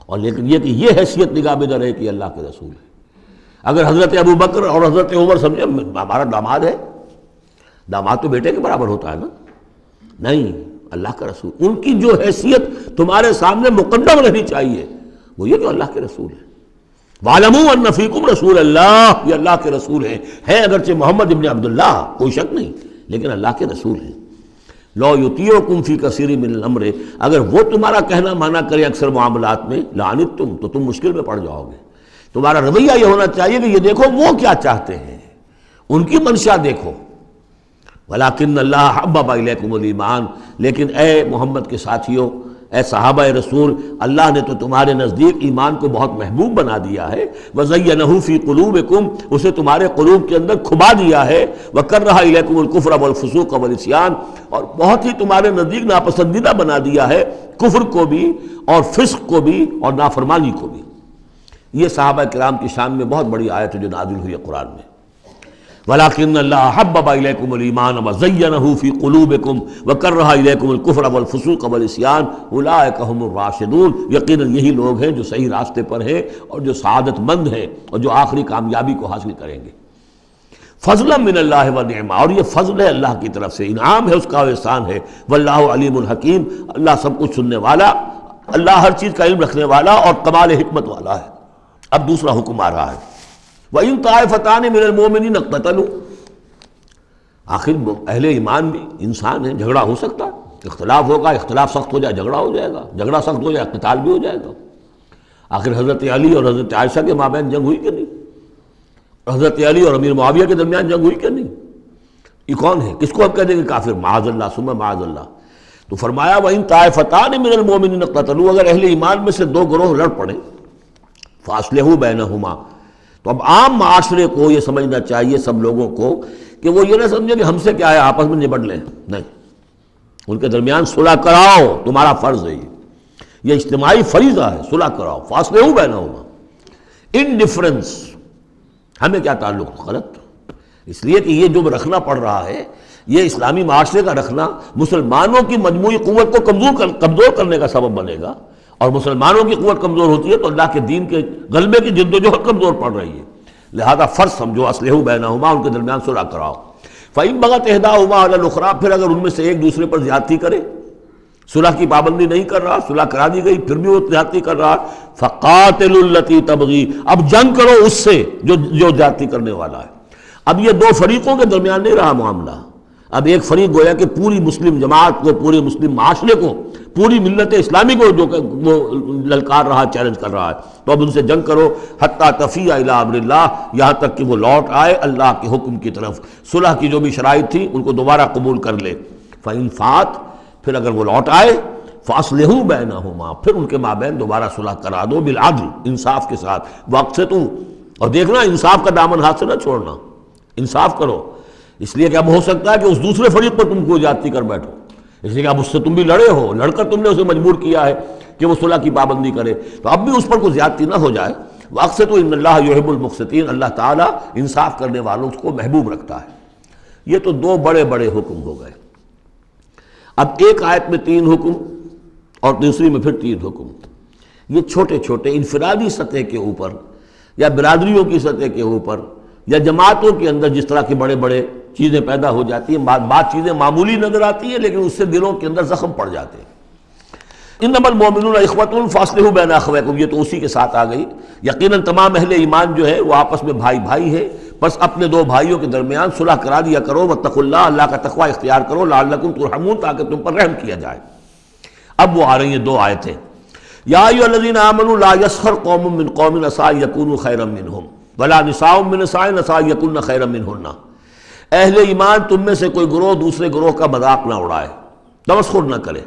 اور لیکن یہ کہ یہ حیثیت نگاہ میں نہ رہے کہ اللہ کے رسول ہے. اگر حضرت ابو بکر اور حضرت عمر سمجھے ہمارا داماد ہے، داماد تو بیٹے کے برابر ہوتا ہے نا، نہیں، اللہ کا رسول. ان کی جو حیثیت تمہارے سامنے مقدم رہنی چاہیے وہ یہ کہ اللہ کے رسول ہے. وَاعْلَمُوا أَنَّ فِيكُمْ رَسُولَ اللَّهِ، یہ اللہ کے رسول ہیں اگرچہ محمد ابن عبداللہ، کوئی شک نہیں، لیکن اللہ کے رسول ہیں. لَوْ يُطِيعُكُمْ فِي كَثِيرٍ مِّنَ الْأَمْرِ، اگر وہ تمہارا کہنا مانا کرے اکثر معاملات میں، لَعَنِتُّمْ، تو تم مشکل میں پڑ جاؤ گے. تمہارا رویہ یہ ہونا چاہیے کہ یہ دیکھو وہ کیا چاہتے ہیں، ان کی منشا دیکھو. وَلَكِنَّ اللَّهَ حَبَّبَ إِلَيْكُمُ الْإِيمَانَ، لیکن اے محمد کے ساتھیوں، اے صحابہ رسول، اللہ نے تو تمہارے نزدیک ایمان کو بہت محبوب بنا دیا ہے. وَزَيَّنَهُ فِي قُلُوبِكُمْ، اسے تمہارے قلوب کے اندر کھبا دیا ہے. وَكَرَّهَ إِلَيْكُمُ الْكُفْرَ وَالْفُسُوقَ وَالْعِصْيَانَ، اور بہت ہی تمہارے نزدیک ناپسندیدہ بنا دیا ہے کفر کو بھی اور فسق کو بھی اور نافرمانی کو بھی. یہ صحابہ کرام کی شان میں بہت بڑی آیت ہے جو نازل ہوئی ہے قرآن میں. وَلَكِنَّ اللَّهَ حَبَّبَ إِلَيْكُمُ الْإِيمَانَ وَزَيَّنَهُ فِي قُلُوبِكُمْ وَكَرَّهَ إِلَيْكُمُ الْكُفْرَ وَالْفُسُوقَ وَالْعِصْيَانَ أُولَٰئِكَ هُمُ الرَّاشِدُونَ، یقیناً یہی لوگ ہیں جو صحیح راستے پر ہیں اور جو سعادت مند ہیں اور جو آخری کامیابی کو حاصل کریں گے. فضلا من اللہ ونعما، اور یہ فضل ہے اللہ کی طرف سے، انعام ہے اس کا، احسان ہے. واللہ علیم الحکیم، اللہ سب کچھ سننے والا، اللہ ہر چیز کا علم رکھنے والا اور کمال حکمت والا ہے. اب دوسرا حکم آ رہا ہے، وَإِن طَائِفَتَانِ مِنَ الْمُؤْمِنِينَ اقْتَتَلُوا. آخر اہل ایمان بھی انسان ہیں، جھگڑا ہو سکتا ہے، اختلاف ہوگا، اختلاف سخت ہو جائے جھگڑا ہو جائے گا، جھگڑا سخت ہو جائے قتال بھی ہو جائے گا. آخر حضرت علی اور حضرت عائشہ کے مابین جنگ ہوئی کہ نہیں؟ حضرت علی اور امیر معاویہ کے درمیان جنگ ہوئی کہ نہیں؟ یہ کون ہے؟ کس کو ہم کہہ دیں گے کافر؟ معاذ اللہ ثم معاذ اللہ. تو فرمایا وَإِن طَائِفَتَانِ مِنَ الْمُؤْمِنِينَ اقْتَتَلُوا، اگر اہل ایمان میں سے 2 گروہ لڑ پڑیں، فَأَصْلِحُوا بَيْنَهُمَا، تو اب عام معاشرے کو یہ سمجھنا چاہیے، سب لوگوں کو، کہ وہ یہ نہ سمجھے کہ ہم سے کیا ہے، آپس میں نبٹ لیں. نہیں، ان کے درمیان صلح کراؤ، تمہارا فرض ہے، یہ اجتماعی فریضہ ہے، صلح کراؤ. فَأَصْلِحُوا بَيْنَهُمَا. انڈیفرنس ہمیں کیا تعلق؟ غلط. اس لیے کہ یہ جو رکھنا پڑ رہا ہے، یہ اسلامی معاشرے کا رکھنا مسلمانوں کی مجموعی قوت کو کمزور کرنے کا سبب بنے گا، اور مسلمانوں کی قوت کمزور ہوتی ہے تو اللہ کے دین کے غلبے کی جد و جہد کمزور پڑ رہی ہے. لہذا فرض سمجھو، اصلحوا بینہما، ان کے درمیان صلح کراؤ. فَإِن بَغَتْ إِحْدَاهُمَا عَلَى الْأُخْرَىٰ، پھر اگر ان میں سے ایک دوسرے پر زیادتی کرے، صلح کی پابندی نہیں کر رہا، صلح کرا دی گئی پھر بھی وہ زیادتی کر رہا، فقاتلوا التی تبغی، اب جنگ کرو اس سے جو زیادتی کرنے والا ہے۔ اب یہ دو فریقوں کے درمیان نہیں رہا معاملہ، اب ایک فریق گویا کہ پوری مسلم جماعت کو، پورے مسلم معاشرے کو، پوری ملت اسلامی کو جو وہ للکار رہا، چیلنج کر رہا ہے، تو اب ان سے جنگ کرو حتی تفیء الی امر اللہ، یہاں تک کہ وہ لوٹ آئے اللہ کے حکم کی طرف۔ صلح کی جو بھی شرائط تھی ان کو دوبارہ قبول کر لے۔ فإن فات، پھر اگر وہ لوٹ آئے، فاصلحوا بینہما، پھر ان کے مابین دوبارہ صلح کرا دو، بالعدل، انصاف کے ساتھ، واقسطوا، اور دیکھنا انصاف کا دامن ہاتھ سے نہ چھوڑنا، انصاف کرو، اس لیے کہ اب ہو سکتا ہے کہ اس دوسرے فریق پر تم کو زیادتی کر بیٹھو، اس لیے کہ اب اس سے تم بھی لڑے ہو، لڑ کر تم نے اسے مجبور کیا ہے کہ وہ صلح کی پابندی کرے، تو اب بھی اس پر کوئی زیادتی نہ ہو جائے۔ واقسطوا ان اللہ یحب المقسطین، اللہ تعالیٰ انصاف کرنے والوں کو محبوب رکھتا ہے۔ یہ تو دو بڑے بڑے حکم ہو گئے۔ اب ایک آیت میں 3 حکم اور دوسری میں پھر 3 حکم، یہ چھوٹے چھوٹے انفرادی سطح کے اوپر یا برادریوں کی سطح کے اوپر یا جماعتوں کے اندر جس طرح کے بڑے بڑے چیزیں پیدا ہو جاتی ہیں، بعض چیزیں معمولی نظر آتی ہیں لیکن اس سے دلوں کے اندر زخم پڑ جاتے ہیں۔ انما المؤمنون اخوة فاصلحوا بین اخویکم، یہ تو اسی کے ساتھ آ گئی۔ یقیناً تمام اہل ایمان جو ہے وہ آپس میں بھائی بھائی ہے، بس اپنے دو بھائیوں کے درمیان صلح کرا دیا کرو، واتقوا اللہ، اللہ کا تقوی اختیار کرو، لعلکم ترحمون، تاکہ تم پر رحم کیا جائے۔ اب وہ آ رہی ہیں 2 آیتیں۔ یا ایھا الذین آمنوا لا یسخر قوم من قوم عسى ان یکونوا خیرا منہم ولا نساء من نساء عسى ان یکن خیرا منہن، اہل ایمان تم میں سے کوئی گروہ دوسرے گروہ کا مذاق نہ اڑائے، تمسخر نہ کرے،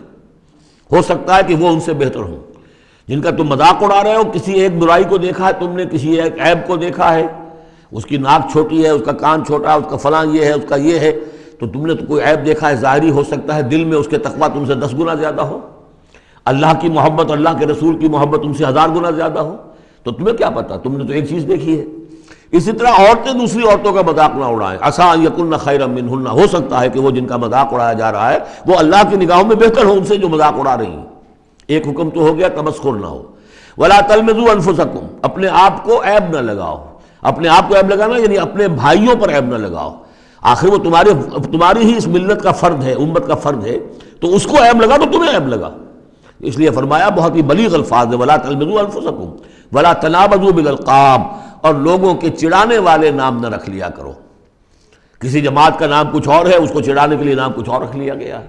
ہو سکتا ہے کہ وہ ان سے بہتر ہوں۔ جن کا تم مذاق اڑا رہے ہو، کسی ایک برائی کو دیکھا ہے تم نے، کسی ایک عیب کو دیکھا ہے، اس کی ناک چھوٹی ہے، اس کا کان چھوٹا ہے، اس کا فلاں یہ ہے، اس کا یہ ہے، تو تم نے تو کوئی عیب دیکھا ہے ظاہری، ہو سکتا ہے دل میں اس کے تقویٰ تم سے 10 گنا زیادہ ہو، اللہ کی محبت، اللہ کے رسول کی محبت تم سے 1000 گنا زیادہ ہو، تو تمہیں کیا پتا، تم نے تو ایک چیز دیکھی ہے۔ اسی طرح عورتیں دوسری عورتوں کا مذاق نہ اڑائیں، عسیٰ ان یکن خیرا منہن، ہو سکتا ہے کہ وہ جن کا مذاق اڑایا جا رہا ہے وہ اللہ کی نگاہوں میں بہتر ہو ان سے جو مذاق اڑا رہی ہیں۔ ایک حکم تو ہو گیا تمسخر نہ ہو۔ ولا تلمزوا انفسکم، اپنے آپ کو عیب نہ لگاؤ، اپنے آپ کو عیب لگانا یعنی اپنے بھائیوں پر عیب نہ لگاؤ، آخر وہ تمہاری ہی اس ملت کا فرد ہے، امت کا فرد ہے، تو اس کو عیب لگا تو تمہیں عیب لگا، اس لیے فرمایا بہت ہی بلیغ الفاظ ہے، ولا تلمزوا انفسکم ولا تنابزوا بالالقاب، اور لوگوں کے چڑھانے والے نام نہ رکھ لیا کرو۔ کسی جماعت کا نام کچھ اور ہے، اس کو چڑھانے کے لیے نام کچھ اور رکھ لیا گیا ہے،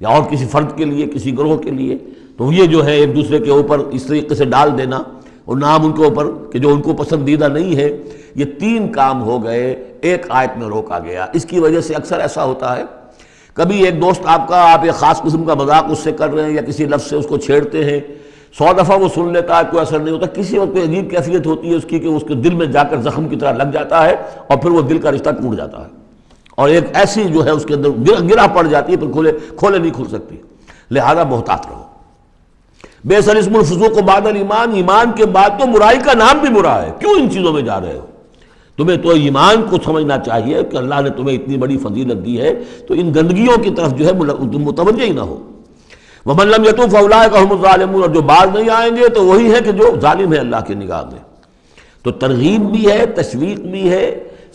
یا اور کسی فرد کے لیے، کسی گروہ کے لیے، تو یہ جو ہے ایک دوسرے کے اوپر اس طریقے سے ڈال دینا اور نام ان کے اوپر کہ جو ان کو پسندیدہ نہیں ہے، یہ 3 کام ہو گئے، ایک آیت میں روکا گیا۔ اس کی وجہ سے اکثر ایسا ہوتا ہے، کبھی ایک دوست آپ ایک خاص قسم کا مذاق اس سے کر رہے ہیں یا کسی لفظ سے اس کو چھیڑتے ہیں، 100 دفعہ وہ سن لیتا ہے، کوئی اثر نہیں ہوتا، کسی وقت کوئی عجیب کیفیت ہوتی ہے اس کی کہ اس کے دل میں جا کر زخم کی طرح لگ جاتا ہے اور پھر وہ دل کا رشتہ ٹوٹ جاتا ہے، اور ایک ایسی جو ہے اس کے اندر گرہ پڑ جاتی ہے، پھر کھولے نہیں کھل سکتی۔ لہذا محتاط رہو۔ بئس الاسم الفسوق بعد الایمان، ایمان کے بعد تو برائی کا نام بھی برا ہے، کیوں ان چیزوں میں جا رہے ہو؟ تمہیں تو ایمان کو سمجھنا چاہیے کہ اللہ نے تمہیں اتنی بڑی فضیلت دی ہے، تو ان گندگیوں کی طرف جو ہے متوجہ ہی نہ ہو۔ ومن لم یتوب فاولئک هم الظالمون، اور جو باز نہیں آئیں گے تو وہی ہے کہ جو ظالم ہے اللہ کی نگاہ میں۔ تو ترغیب بھی ہے، تشویق بھی ہے،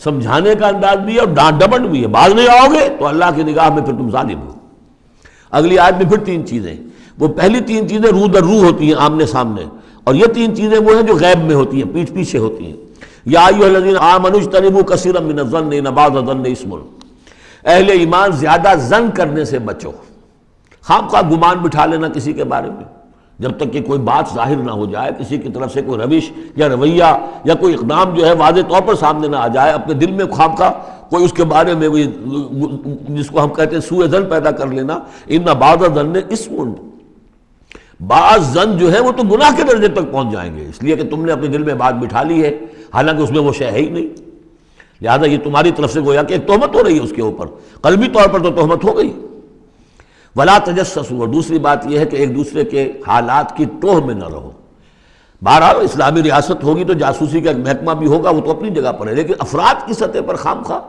سمجھانے کا انداز بھی ہے، اور ڈانٹ ڈپٹ بھی ہے، باز نہیں آؤ گے تو اللہ کی نگاہ میں پھر تم ظالم ہو۔ اگلی آیت میں پھر 3 چیزیں، وہ پہلی 3 چیزیں رو در رو ہوتی ہیں آمنے سامنے، اور یہ 3 چیزیں وہ ہیں جو غیب میں ہوتی ہیں، پیچھے پیچھے ہوتی ہیں۔ یا ایھا الذین آمنوا اجتنبوا کثیرا من الظن ان بعض الظن اثم، اہل ایمان زیادہ ظن کرنے سے بچو، خام خواہ گمان بٹھا لینا کسی کے بارے میں، جب تک کہ کوئی بات ظاہر نہ ہو جائے، کسی کی طرف سے کوئی روش یا رویہ یا کوئی اقدام جو ہے واضح طور پر سامنے نہ آ جائے، اپنے دل میں خام خواہ کوئی اس کے بارے میں جس کو ہم کہتے ہیں سوء ظن پیدا کر لینا، ان بعض الظن اثم، بعض ظن جو ہے وہ تو گناہ کے درجے تک پہنچ جائیں گے، اس لیے کہ تم نے اپنے دل میں بات بٹھا لی ہے، حالانکہ اس میں وہ شے ہے ہی نہیں، لہذا یہ تمہاری طرف سے گویا کہ ایک تہمت ہو رہی ہے اس کے اوپر، قلبی طور پر تو تہمت ہو گئی۔ ولا تجسسوا، اور دوسری بات یہ ہے کہ ایک دوسرے کے حالات کی ٹوہ میں نہ رہو۔ بہرحال اسلامی ریاست ہوگی تو جاسوسی کا ایک محکمہ بھی ہوگا، وہ تو اپنی جگہ پر ہے، لیکن افراد کی سطح پر خام خواہ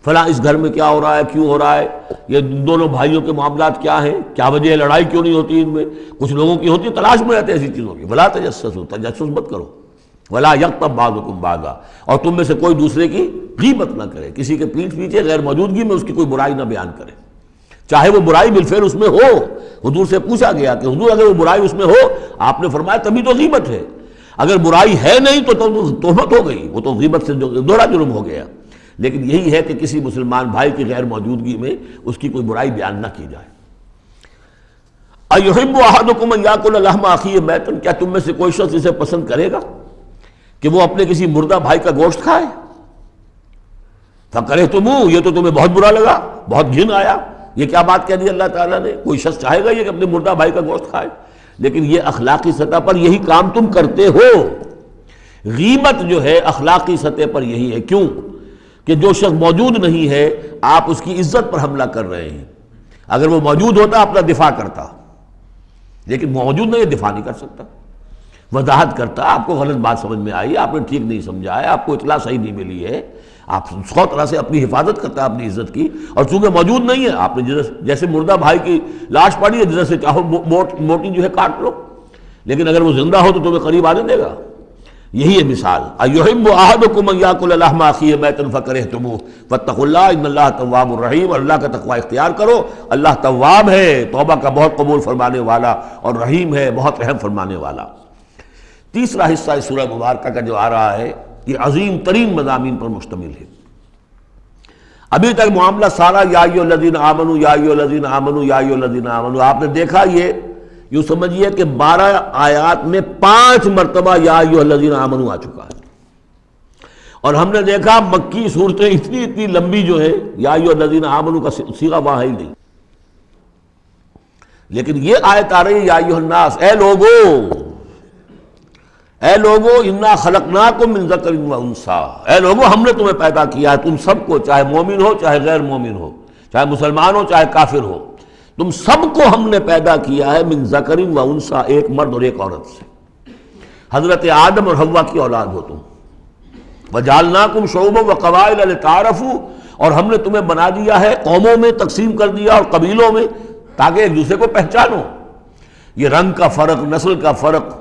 فلاں اس گھر میں کیا ہو رہا ہے، کیوں ہو رہا ہے، یہ دونوں بھائیوں کے معاملات کیا ہیں، کیا وجہ ہے، لڑائی کیوں نہیں ہوتی ان میں، کچھ لوگوں کی ہوتی، تلاش میں رہتے ہیں ایسی چیزوں کی۔ ولا تجسسوا، تجسس مت کرو۔ ولا یغتب بعضکم بعضا، اور تم میں سے کوئی دوسرے کی غیبت نہ کرے، کسی کے پیٹھ پیچھے غیر موجودگی میں اس کی کوئی برائی نہ بیان کرے۔ چاہے وہ برائی بالفعل اس میں ہو. حضور سے پوچھا گیا کہ حضور اگر وہ برائی اس میں ہو، آپ نے فرمایا تبھی تو غیبت ہے. اگر برائی ہے نہیں تو تہمت ہو گئی، وہ تو غیبت سے دوہرا جرم ہو گیا. لیکن یہی ہے کہ کسی مسلمان بھائی کی غیر موجودگی میں اس کی کوئی برائی بیان نہ کی جائے. اَيُحِبُّ أَحَدُكُمْ أَن يَأْكُلَ لَحْمَ أَخِيهِ مَيْتًا، کیا تم میں سے کوئی شخص اسے پسند کرے گا کہ وہ اپنے کسی مردہ بھائی کا گوشت کھائے؟ فَكَرِهْتُمُوهُ، یہ تو تمہیں بہت برا لگا، بہت گھن آیا. یہ کیا بات کہہ دی اللہ تعالیٰ نے؟ کوئی شخص چاہے گا یہ کہ اپنے مردہ بھائی کا گوشت کھائے؟ لیکن یہ اخلاقی سطح پر یہی کام تم کرتے ہو. غیبت جو ہے اخلاقی سطح پر یہی ہے. کیوں کہ جو شخص موجود نہیں ہے آپ اس کی عزت پر حملہ کر رہے ہیں. اگر وہ موجود ہوتا اپنا دفاع کرتا، لیکن موجود نہیں، دفاع نہیں کر سکتا، وضاحت کرتا. آپ کو غلط بات سمجھ میں آئی، آپ نے ٹھیک نہیں سمجھا ہے، آپ کو اطلاع صحیح نہیں ملی ہے، آپ 100 طرح سے اپنی حفاظت کرتا ہے اپنی عزت کی. اور چونکہ موجود نہیں ہے آپ نے جیسے مردہ بھائی کی لاش پڑی ہے، جس سے چاہو موٹی جو ہے کاٹ لو، لیکن اگر وہ زندہ ہو تو تمہیں قریب آنے دے گا. یہی ہے مثال. اَيُحِبُّ أَحَدُكُمْ أَن يَأْكُلَ لَحْمَ أَخِيهِ مَيْتًا فَكَرِهْتُمُوهُ فَاتَّقُوا اللَّهَ إِنَّ اللَّهَ تَوَّابٌ رَحِيمٌ. اور اللہ کا تقوی اختیار کرو، اللہ تواب ہے، توبہ کا بہت قبول فرمانے والا، اور رحیم ہے، بہت رحم فرمانے والا. تیسرا حصہ اس سورہ مبارکہ کا جو آ رہا ہے یہ عظیم ترین مضامین پر مشتمل ہے. ابھی تک معاملہ سارا یا ایھا الذین آمنوا یا ایھا الذین آمنوا یا ایھا الذین آمنوا، آپ نے دیکھا یہ یوں سمجھیے کہ 12 آیات میں 5 مرتبہ یا ایھا الذین آمنوا آ چکا ہے. اور ہم نے دیکھا مکی صورتیں اتنی لمبی جو ہے یا ایھا الذین آمنوا کا صیغہ وہاں ہی نہیں، لیکن یہ آیت آ رہی ہے یا ایھا الناس، اے لوگو انا خلقناکم من ذکر و انثی، اے لوگو ہم نے تمہیں پیدا کیا ہے، تم سب کو، چاہے مومن ہو چاہے غیر مومن ہو، چاہے مسلمان ہو چاہے کافر ہو، تم سب کو ہم نے پیدا کیا ہے من ذکر و انثی، ایک مرد اور ایک عورت سے. حضرت آدم اور حوا کی اولاد ہو تم. وجعلناکم شعوبا وقبائل لتعارفوا، اور ہم نے تمہیں بنا دیا ہے، قوموں میں تقسیم کر دیا اور قبیلوں میں، تاکہ ایک دوسرے کو پہچانو. یہ رنگ کا فرق، نسل کا فرق،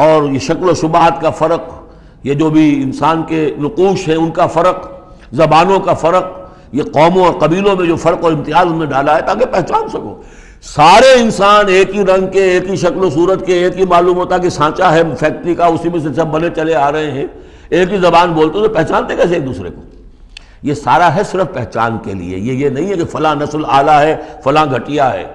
اور یہ شکل و شبہات کا فرق، یہ جو بھی انسان کے نقوش ہیں ان کا فرق، زبانوں کا فرق، یہ قوموں اور قبیلوں میں جو فرق اور امتیاز انہوں نے ڈالا ہے تاکہ پہچان سکو. سارے انسان ایک ہی رنگ کے، ایک ہی شکل و صورت کے، ایک ہی معلوم ہوتا کہ سانچہ ہے فیکٹری کا، اسی میں سے سب بنے چلے آ رہے ہیں، ایک ہی زبان بولتے تو پہچانتے کیسے ایک دوسرے کو؟ یہ سارا ہے صرف پہچان کے لیے. یہ نہیں ہے کہ فلاں نسل اعلیٰ ہے، فلاں گھٹیا ہے،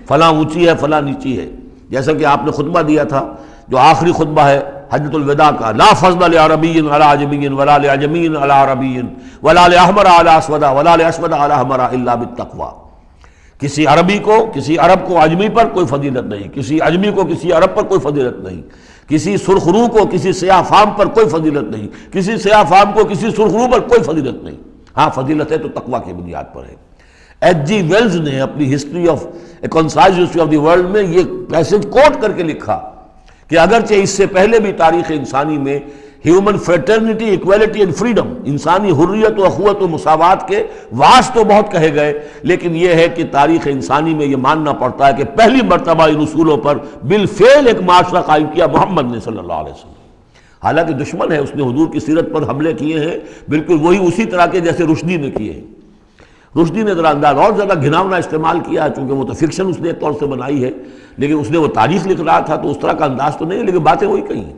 فلاں اونچی ہے، فلاں نیچی ہے. جیسا کہ آپ نے خطبہ دیا تھا جو آخری خطبہ ہے حجۃ الوداع کا، لا فضل لعربی علی عجمی ولا لعجمی علی عربی ولا لاحمر علی اسود ولا لاسود علی احمر الا بالتقوی. کسی عربی کو، کسی عرب کو عجمی پر کوئی فضیلت نہیں، کسی عجمی کو کسی عرب پر کوئی فضیلت نہیں، کسی سرخ رو کو کسی سیاہ فام پر کوئی فضیلت نہیں، کسی سیاہ فام کو کسی سرخ رو پر کوئی فضیلت نہیں. ہاں فضیلت ہے تو تقوی کی بنیاد پر ہے. ایچ جی ویلز نے اپنی history of a concise history of the world میں یہ پیسج کوٹ کر کے لکھا کہ اگرچہ اس سے پہلے بھی تاریخ انسانی میں human fraternity, equality and freedom, انسانی حریت و اخوت و مساوات کے واس تو بہت کہے گئے، لیکن یہ ہے کہ تاریخ انسانی میں یہ ماننا پڑتا ہے کہ پہلی مرتبہ ان اصولوں پر بالفعل ایک معاشرہ قائم کیا محمد نے صلی اللہ علیہ وسلم. حالانکہ دشمن ہے، اس نے حضور کی سیرت پر حملے کیے ہیں بالکل وہی اسی طرح کے جیسے رشدی نے کیے ہیں. رشدی نے ذرا انداز اور زیادہ گھناؤنا استعمال کیا ہے، چونکہ وہ تو فکشن اس نے ایک طور سے بنائی ہے، لیکن اس نے وہ تاریخ لکھ رہا تھا تو اس طرح کا انداز تو نہیں ہے، لیکن باتیں وہی کہی ہیں.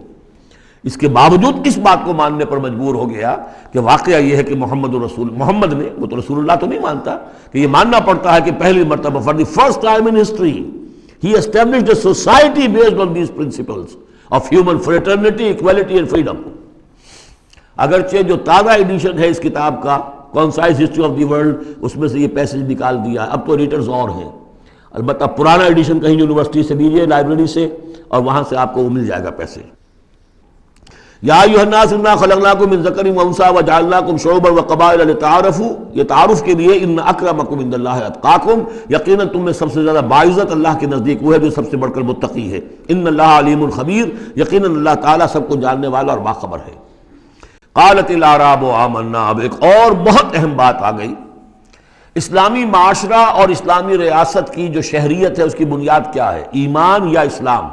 اس کے باوجود کس بات کو ماننے پر مجبور ہو گیا کہ واقعہ یہ ہے کہ محمد نے، وہ تو رسول اللہ تو نہیں مانتا، کہ یہ ماننا پڑتا ہے کہ پہلی مرتبہ for the first time in history he established a society based on these principles of human fraternity, equality and freedom. اگرچہ جو تازہ ایڈیشن ہے اس کتاب کا concise history of the world, اس میں سے یہ پیسج نکال دیا ہے، اب تو ایڈیٹرز اور ہیں. البتہ پرانا ایڈیشن کہیں یونیورسٹی سے لیجیے، لائبریری سے، اور وہاں سے آپ کو وہ مل جائے گا پیسج. یا ایھا الناس انا خلقناکم من ذکر و انثی وجعلناکم شعوبا وقبائل لتعارفوا، یہ تعارف کے لیے، ان اکرمکم عند اللہ اتقاکم، یقیناً تم میں سب سے زیادہ باعزت اللہ کے نزدیک وہ ہے جو سب سے بڑھ کر متقی ہے. ان اللہ علیم خبیر، یقیناً اللہ تعالیٰ سب کو جاننے والا اور باخبر ہے. قالت الاعراب آمنا، اب ایک اور بہت اہم بات آ گئی. اسلامی معاشرہ اور اسلامی ریاست کی جو شہریت ہے اس کی بنیاد کیا ہے؟ ایمان یا اسلام؟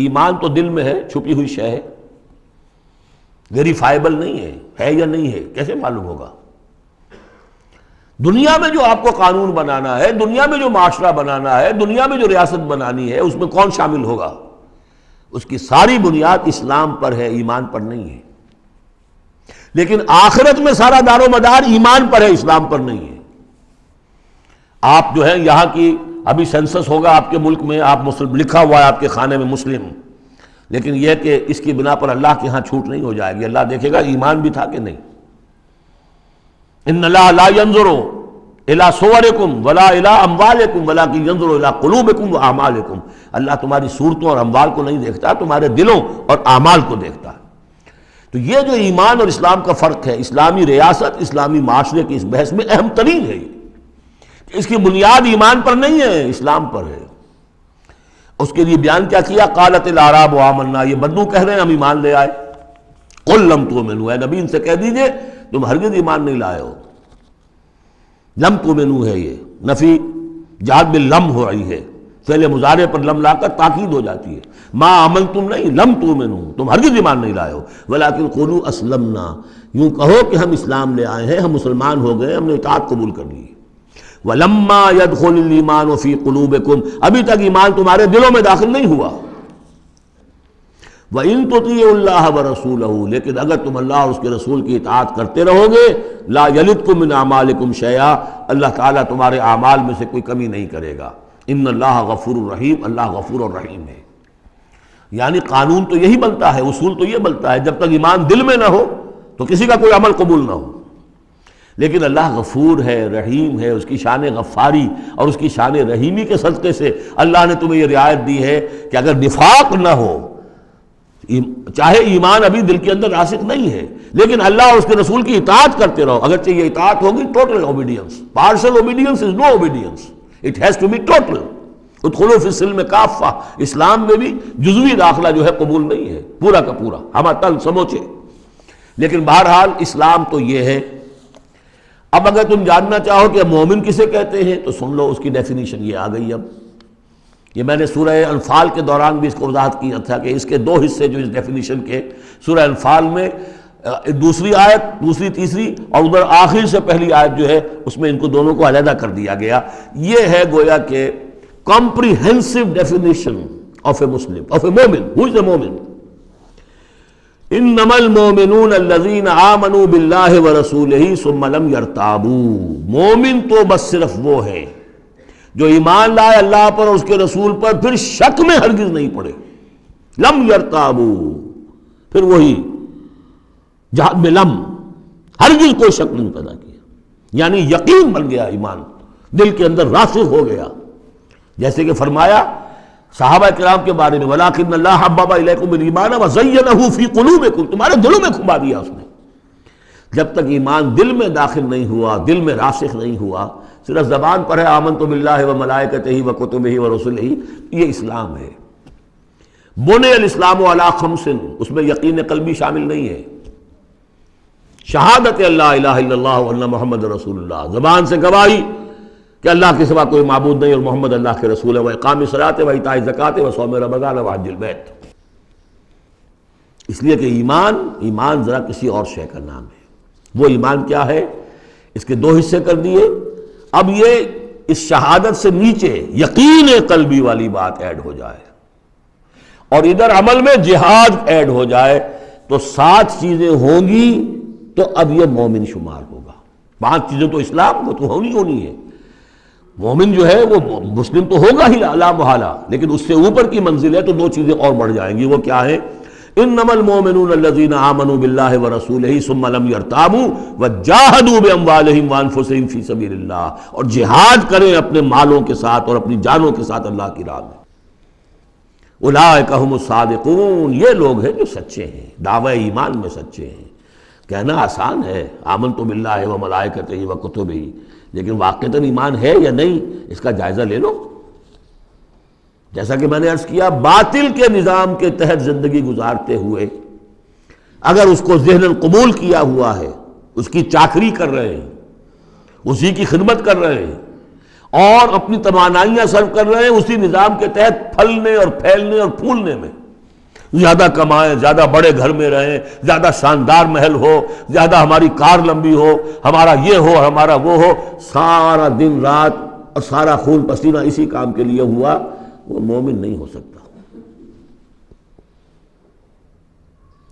ایمان تو دل میں ہے، چھپی ہوئی شے ہے، ویریفائبل نہیں ہے یا نہیں ہے، کیسے معلوم ہوگا؟ دنیا میں جو آپ کو قانون بنانا ہے، دنیا میں جو معاشرہ بنانا ہے، دنیا میں جو ریاست بنانی ہے، اس میں کون شامل ہوگا؟ اس کی ساری بنیاد اسلام پر ہے، ایمان پر نہیں ہے۔ لیکن آخرت میں سارا دار و مدار ایمان پر ہے، اسلام پر نہیں ہے۔ آپ جو ہے یہاں کی ابھی سینسس ہوگا آپ کے ملک میں، آپ مسلم لکھا ہوا ہے آپ کے خانے میں مسلم، لیکن یہ کہ اس کی بنا پر اللہ کے ہاں چھوٹ نہیں ہو جائے گی، اللہ دیکھے گا ایمان بھی تھا کہ نہیں۔ ان اللہ لا ينظر الى صورکم ولا الى اموالکم ولکن ينظر الى قلوبکم واعمالکم، اللہ تمہاری صورتوں اور اموال کو نہیں دیکھتا، تمہارے دلوں اور اعمال کو دیکھتا ہے۔ تو یہ جو ایمان اور اسلام کا فرق ہے، اسلامی ریاست اسلامی معاشرے کی اس بحث میں اہم ترین ہے، اس کی بنیاد ایمان پر نہیں ہے، اسلام پر ہے۔ اس کے لیے بیان کیا کیا؟ قالت الاعراب آمنا، یہ بدو کہہ رہے ہیں ہم ایمان لے آئے۔ قل لم تؤمنوا، اے نبی ان سے کہہ دیجئے تم ہرگز ایمان نہیں لائے ہو۔ لم تؤمنوا ہے، یہ نفی جہاد باللم ہو رہی ہے، فعل مضارع پر لم لا کر تاکید ہو جاتی ہے۔ ما آمنتم نہیں، لم تؤمنوا، تم ہرگز ایمان نہیں لائے ہو، ولکن قولوا اسلمنا، یوں کہو کہ ہم اسلام لے آئے ہیں، ہم مسلمان ہو گئے، ہم نے اطاعت قبول کر لی۔ وَلَمَّا يَدْخُلِ الْإِيمَانُ فِي قُلُوبِكُمْ، ابھی تک ایمان تمہارے دلوں میں داخل نہیں ہوا۔ وَإِن تُطِيعُوا اللَّهَ وَرَسُولَهُ، لیکن اگر تم اللہ اور اس کے رسول کی اطاعت کرتے رہو گے، لَا يَلِدْكُم مِّنْ أَعْمَالِكُمْ شَيْئًا، اللہ تعالیٰ تمہارے اعمال میں سے کوئی کمی نہیں کرے گا۔ ان اللہ غفور الرحیم، اللہ غفور الرحیم ہے۔ یعنی قانون تو یہی بنتا ہے، اصول تو یہ بنتا ہے، جب تک ایمان دل میں نہ ہو تو کسی کا کوئی عمل قبول نہ ہو۔ لیکن اللہ غفور ہے، رحیم ہے، اس کی شان غفاری اور اس کی شان رحیمی کے صدقے سے اللہ نے تمہیں یہ رعایت دی ہے کہ اگر نفاق نہ ہو، چاہے ایمان ابھی دل کے اندر راسخ نہیں ہے، لیکن اللہ اور اس کے رسول کی اطاعت کرتے رہو، اگرچہ یہ اطاعت ہوگی total obedience, partial obedience is no obedience, it has to be total. ادخلوا فی السلم کافہ، اسلام میں بھی جزوی داخلہ جو ہے قبول نہیں ہے، پورا کا پورا ہمہ تن سموچے۔ لیکن بہرحال اسلام تو یہ ہے۔ اب اگر تم جاننا چاہو کہ مومن کسے کہتے ہیں تو سن لو، اس کی ڈیفینیشن یہ آ گئی۔ اب یہ میں نے سورہ انفال کے دوران بھی اس کو وضاحت کیا تھا کہ اس کے دو حصے جو اس ڈیفینیشن کے، سورہ انفال میں دوسری آیت، دوسری تیسری، اور ادھر آخر سے پہلی آیت جو ہے اس میں ان کو دونوں کو علیحدہ کر دیا گیا۔ یہ ہے گویا کہ comprehensive definition of a Muslim, of a مومن۔ Who is a مومن؟ انما المؤمنون الذين آمنوا بالله ورسوله ثم لم يرتابوا، مومن تو بس صرف وہ ہے جو ایمان لائے اللہ پر اور اس کے رسول پر، پھر شک میں ہرگز نہیں پڑے۔ لم يرتابوا، پھر وہی جہاد میں لم، ہرگز کوئی شک نہیں پیدا کیا، یعنی یقین بن گیا، ایمان دل کے اندر راسخ ہو گیا۔ جیسے کہ فرمایا صحابہ کرام کے بارے میں، وَلَٰكِنَّ اللَّهَ حَبَّبَ إِلَيْكُمُ الْإِيمَانَ وَزَيَّنَهُ فِي قُلُوبِكُمْ، تمہارے دلوں میں کھما دیا اس نے۔ جب تک ایمان دل میں داخل نہیں ہوا، دل میں راسخ نہیں ہوا، صرف زبان پر ہے آمنت باللہ وملائکتہ وکتبہ ورسلہ، یہ اسلام ہے۔ بنی الاسلام علی خمس، اس میں یقین قلبی شامل نہیں ہے۔ شہادت اللہ الہ الا اللہ وان محمد رسول اللہ، زبان سے گواہی کہ اللہ کے سوا کوئی معبود نہیں اور محمد اللہ کے رسول ہے، وإقام الصلاۃ وإیتاء الزکوٰۃ وصوم رمضان وحج البیت۔ اس لیے کہ ایمان ذرا کسی اور شے کا نام ہے۔ وہ ایمان کیا ہے؟ اس کے دو حصے کر دیے۔ اب یہ اس شہادت سے نیچے یقین قلبی والی بات ایڈ ہو جائے اور ادھر عمل میں جہاد ایڈ ہو جائے تو 7 چیزیں ہوں گی تو اب یہ مومن شمار ہوگا۔ 5 چیزیں تو اسلام کو تو ہونی ہے۔ مومن جو ہے وہ مسلم تو ہوگا ہی لا محالہ، لیکن اس سے اوپر کی منزل ہے تو 2 چیزیں اور بڑھ جائیں گی۔ وہ کیا ہے؟ انما المؤمنون الذين آمنوا بالله ورسوله ثم لم يرتابوا وجاهدوا باموالهم وانفسهم في سبيل الله، اور جہاد کریں اپنے مالوں کے ساتھ اور اپنی جانوں کے ساتھ اللہ کی راہ میں۔ اولئک هم الصادقون، یہ لوگ ہیں جو سچے ہیں، دعوی ایمان میں سچے ہیں۔ کہنا آسان ہے آمنت باللہ وملائکتہ وکتبہ، لیکن واقعتاً ایمان ہے یا نہیں اس کا جائزہ لے لو۔ جیسا کہ میں نے عرض کیا، باطل کے نظام کے تحت زندگی گزارتے ہوئے اگر اس کو ذہناً قبول کیا ہوا ہے، اس کی چاکری کر رہے ہیں، اسی کی خدمت کر رہے ہیں اور اپنی توانائیاں صرف کر رہے ہیں اسی نظام کے تحت پھلنے اور پھیلنے اور پھولنے میں، زیادہ کمائیں، زیادہ بڑے گھر میں رہیں، زیادہ شاندار محل ہو، زیادہ ہماری کار لمبی ہو، ہمارا یہ ہو، ہمارا وہ ہو، سارا دن رات اور سارا خون پسینہ اسی کام کے لیے ہوا، وہ مومن نہیں ہو سکتا۔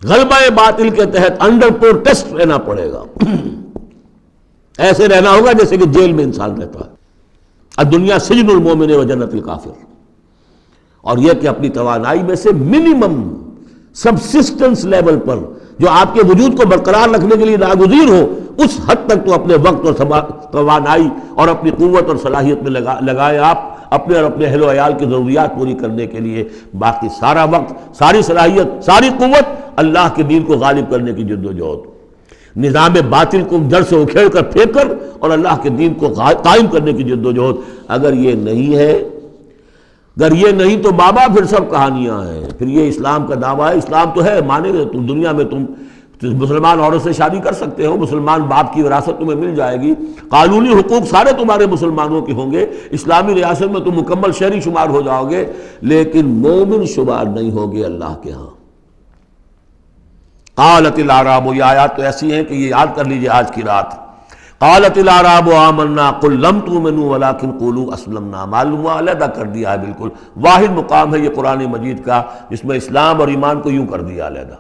غلبہ باطل کے تحت انڈر پروٹیسٹ رہنا پڑے گا، ایسے رہنا ہوگا جیسے کہ جیل میں انسان رہتا ہے۔ الدنیا سجن المومن و جنت الکافر، اور یہ کہ اپنی توانائی میں سے منیمم سبسسٹنس لیول پر جو آپ کے وجود کو برقرار رکھنے کے لیے ناگزیر ہو، اس حد تک تو اپنے وقت اور توانائی اور اپنی قوت اور صلاحیت میں لگائیں آپ اپنے اور اپنے اہل و عیال کی ضروریات پوری کرنے کے لیے۔ باقی سارا وقت، ساری صلاحیت، ساری قوت اللہ کے دین کو غالب کرنے کی جد و جہد، نظام باطل کو جڑ سے اکھیڑ کر پھینک کر اور اللہ کے دین کو قائم کرنے کی جد و جہد۔ اگر یہ نہیں ہے، اگر یہ نہیں تو بابا پھر سب کہانیاں ہیں، پھر یہ اسلام کا دعویٰ ہے۔ اسلام تو ہے، مانے گے تم دنیا میں تم مسلمان عورت سے شادی کر سکتے ہو، مسلمان باپ کی وراثت تمہیں مل جائے گی، قانونی حقوق سارے تمہارے مسلمانوں کے ہوں گے، اسلامی ریاست میں تم مکمل شہری شمار ہو جاؤ گے، لیکن مومن شمار نہیں ہوگے اللہ کے ہاں۔ قالت الاعراب، یہ آیات تو ایسی ہیں کہ یہ یاد کر لیجئے آج کی رات۔ قالت الاعراب آمنا قل لم تؤمنوا ولكن قولوا اسلمنا، معلوم ہوا علیحدہ کر دیا ہے، بالکل واحد مقام ہے یہ قرآن مجید کا جس میں اسلام اور ایمان کو یوں کر دیا علیحدہ،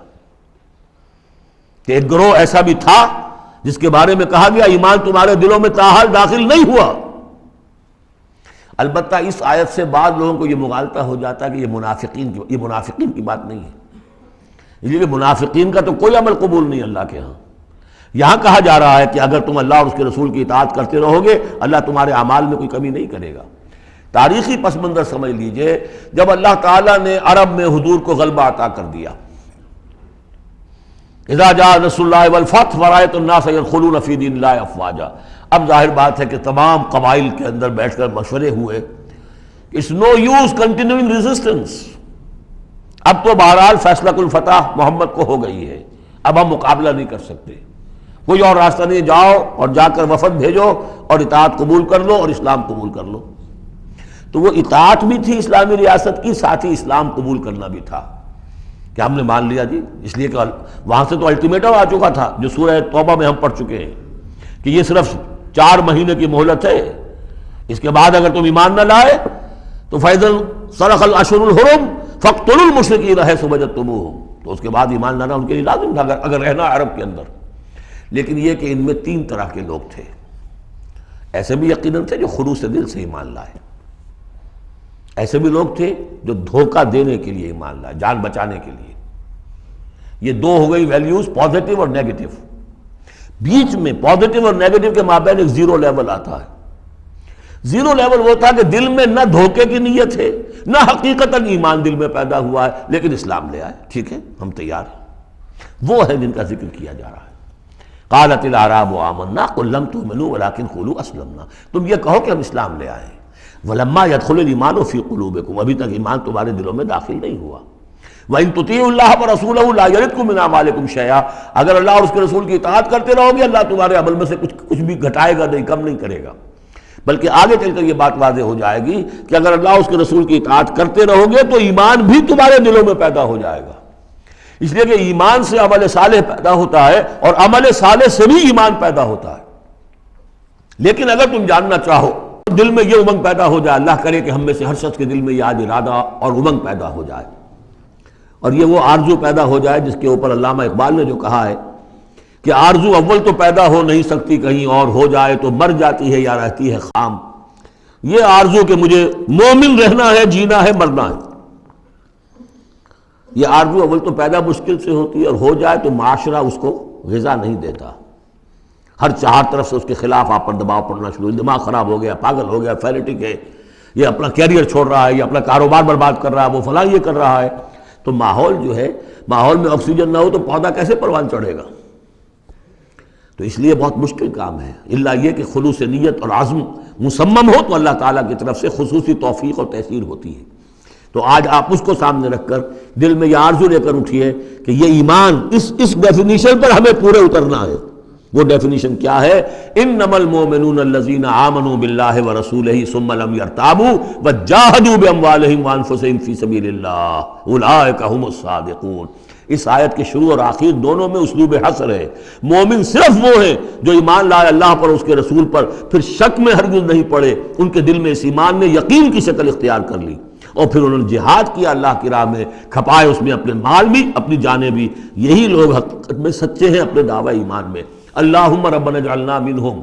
کہ ایک گروہ ایسا بھی تھا جس کے بارے میں کہا گیا ایمان تمہارے دلوں میں تاحال داخل نہیں ہوا۔ البتہ اس آیت سے بعض لوگوں کو یہ مغالطہ ہو جاتا ہے کہ یہ منافقین کی بات نہیں ہے، اس لیے منافقین کا تو کوئی عمل قبول نہیں اللہ کے ہاں۔ یہاں کہا جا رہا ہے کہ اگر تم اللہ اور اس کے رسول کی اطاعت کرتے رہو گے اللہ تمہارے اعمال میں کوئی کمی نہیں کرے گا۔ تاریخی پس منظر سمجھ لیجئے، جب اللہ تعالیٰ نے عرب میں حضور کو غلبہ عطا کر دیا، اذا جاء نصر اللہ والفتح ورأیت الناس يدخلون فی دین اللہ افواجا، اب ظاہر بات ہے کہ تمام قبائل کے اندر بیٹھ کر مشورے ہوئے، it's no use continuing resistance, اب تو بہرحال فیصلہ الفتح محمد کو ہو گئی ہے، اب ہم مقابلہ نہیں کر سکتے، کوئی اور راستہ نہیں، جاؤ اور جا کر وفد بھیجو اور اطاعت قبول کر لو اور اسلام قبول کر لو۔ تو وہ اطاعت بھی تھی اسلامی ریاست کی، ساتھ ہی اسلام قبول کرنا بھی تھا کہ ہم نے مان لیا جی، اس لیے کہ وہاں سے تو الٹیمیٹم آ چکا تھا جو سورہ توبہ میں ہم پڑھ چکے ہیں کہ یہ صرف 4 مہینے کی مہلت ہے، اس کے بعد اگر تم ایمان نہ لائے تو فَإِذَا انْسَلَخَ الْأَشْهُرُ الْحُرُمُ فَاقْتُلُوا الْمُشْرِكِينَ حَيْثُ وَجَدتُّمُوهُمْ، تو اس کے بعد ایمان لانا ان کے لیے لازم تھا اگر رہنا عرب کے اندر۔ لیکن یہ کہ ان میں 3 طرح کے لوگ تھے، ایسے بھی یقیناً تھے جو خلوص دل سے ایمان لائے، ایسے بھی لوگ تھے جو دھوکہ دینے کے لیے ایمان لائے، جان بچانے کے لیے۔ یہ 2 ہو گئی ویلیوز، پازیٹیو اور نیگیٹو۔ بیچ میں پازیٹیو اور نیگیٹو کے مابین ایک زیرو لیول آتا ہے۔ زیرو لیول وہ تھا کہ دل میں نہ دھوکے کی نیت ہے نہ حقیقتاً ایمان دل میں پیدا ہوا ہے، لیکن اسلام لے آئے، ٹھیک ہے ہم تیار ہیں، وہ ہے جن کا ذکر کیا جا رہا ہے۔ قالت الاعراب آمنا قل لم تؤمنوا ولكن قولوا اسلمنا، تم یہ کہو کہ ہم اسلام لے آئے، ولما يدخل الايمان في قلوبكم، ابھی تک ایمان تمہارے دلوں میں داخل نہیں ہوا۔ وَإِن تُطِيعُوا اللَّهَ وَرَسُولَهُ لَا يَلِدْكُم مِّنْ أَعْمَالِكُم شَيْئًا، اگر اللہ اور اس کے رسول کی اطاعت کرتے رہو گے اللہ تمہارے عمل میں سے کچھ بھی گھٹائے گا نہیں، کم نہیں کرے گا، بلکہ آگے چل کر یہ بات واضح ہو جائے گی کہ اگر اللہ اور اس کے رسول کی اطاعت کرتے رہو گے تو ایمان بھی تمہارے دلوں میں پیدا ہو جائے گا، اس لیے کہ ایمان سے عمل صالح پیدا ہوتا ہے اور عمل صالح سے بھی ایمان پیدا ہوتا ہے۔ لیکن اگر تم جاننا چاہو دل میں یہ امنگ پیدا ہو جائے، اللہ کرے کہ ہم میں سے ہر شخص کے دل میں یہ آج ارادہ اور امنگ پیدا ہو جائے، اور یہ وہ آرزو پیدا ہو جائے جس کے اوپر علامہ اقبال نے جو کہا ہے کہ آرزو اول تو پیدا ہو نہیں سکتی کہیں اور، ہو جائے تو مر جاتی ہے یا رہتی ہے خام، یہ آرزو کہ مجھے مومن رہنا ہے، جینا ہے، مرنا ہے، یہ آرزو اول تو پیدا مشکل سے ہوتی ہے، اور ہو جائے تو معاشرہ اس کو غذا نہیں دیتا، ہر 4 طرف سے اس کے خلاف آپ پر دباؤ پڑنا شروع، دماغ خراب ہو گیا، پاگل ہو گیا، فینیٹک ہے، یہ اپنا کیریئر چھوڑ رہا ہے، یہ اپنا کاروبار برباد کر رہا ہے، وہ فلاں یہ کر رہا ہے۔ تو ماحول جو ہے، ماحول میں آکسیجن نہ ہو تو پودا کیسے پروان چڑھے گا؟ تو اس لیے بہت مشکل کام ہے، الا یہ کہ خلوص نیت اور عزم مصمم ہو تو اللہ تعالیٰ کی طرف سے خصوصی توفیق اور تحصیل ہوتی ہے۔ تو آج آپ اس کو سامنے رکھ کر دل میں یہ آرزو لے کر اٹھیے کہ یہ ایمان اس ڈیفینیشن پر ہمیں پورے اترنا ہے، وہ ڈیفینیشن کیا ہے؟ انما المؤمنون الذین آمنوا باللہ ورسولہ ثم لم یرتابوا وجاہدوا باموالہم وانفسہم فی سبیل اللہ اولئک هم الصادقون۔ اس آیت کے شروع اور آخر دونوں میں اسلوب حصر ہے۔ مومن صرف وہ ہیں جو ایمان لائے اللہ پر، اس کے رسول پر، پھر شک میں ہرگز نہیں پڑے، ان کے دل میں اس ایمان نے یقین کی شکل اختیار کر لی، اور پھر انہوں نے جہاد کیا اللہ کی راہ میں، کھپائے اس میں اپنے مال بھی اپنی جانیں بھی۔ یہی لوگ حقیقت میں سچے ہیں اپنے دعوی ایمان میں۔ اللہم ربنا اجعلنا منہم،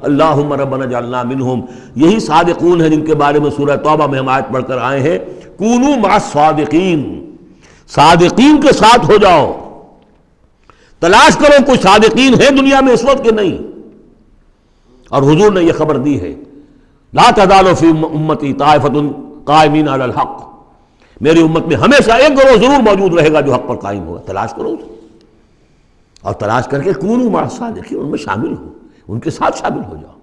اللہم ربنا اجعلنا منہم، یہی صادقون ہیں جن کے بارے میں سورہ توبہ میں ہم آیت پڑھ کر آئے ہیں، کونوا مع الصادقین، صادقین کے ساتھ ہو جاؤ۔ تلاش کرو کوئی صادقین ہے دنیا میں اس وقت کے نہیں، اور حضور نے یہ خبر دی ہے، لا تزال فی امتی طائفۃ قائمین علی الحق، میری امت میں ہمیشہ ایک گروہ ضرور موجود رہے گا جو حق پر قائم ہوگا۔ تلاش کرو اسے، اور تلاش کر کے کونوا مع الصادقین، ان میں شامل ہو، ان کے ساتھ شامل ہو جاؤ،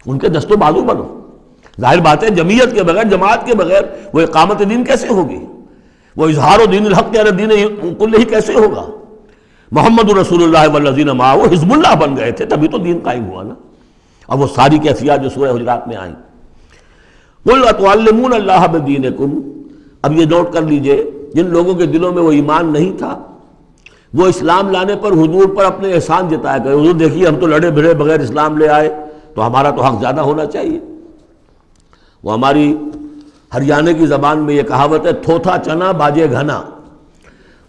ان کے دست و بازو بنو۔ ظاہر بات ہے جمعیت کے بغیر، جماعت کے بغیر وہ اقامت دین کیسے ہوگی؟ وہ اظہار و دین الحق علی الدین کلہ ہی کیسے ہوگا؟ محمد رسول اللہ والذین معہ وہ حزب اللہ بن گئے تھے، تبھی تو دین قائم ہوا نا۔ اب وہ ساری کیفیات جو سورہ حجرات میں آئیں، قل اتعلمون اللہ بدینکم، اب یہ نوٹ کر لیجئے، جن لوگوں کے دلوں میں وہ ایمان نہیں تھا، وہ اسلام لانے پر حضور پر اپنے احسان جتایا کرے، حضور دیکھیے ہم تو لڑے بھڑے بغیر اسلام لے آئے، تو ہمارا تو حق زیادہ ہونا چاہیے۔ وہ ہماری ہریانہ کی زبان میں یہ کہاوت ہے، تھوتھا چنا باجے گھنا،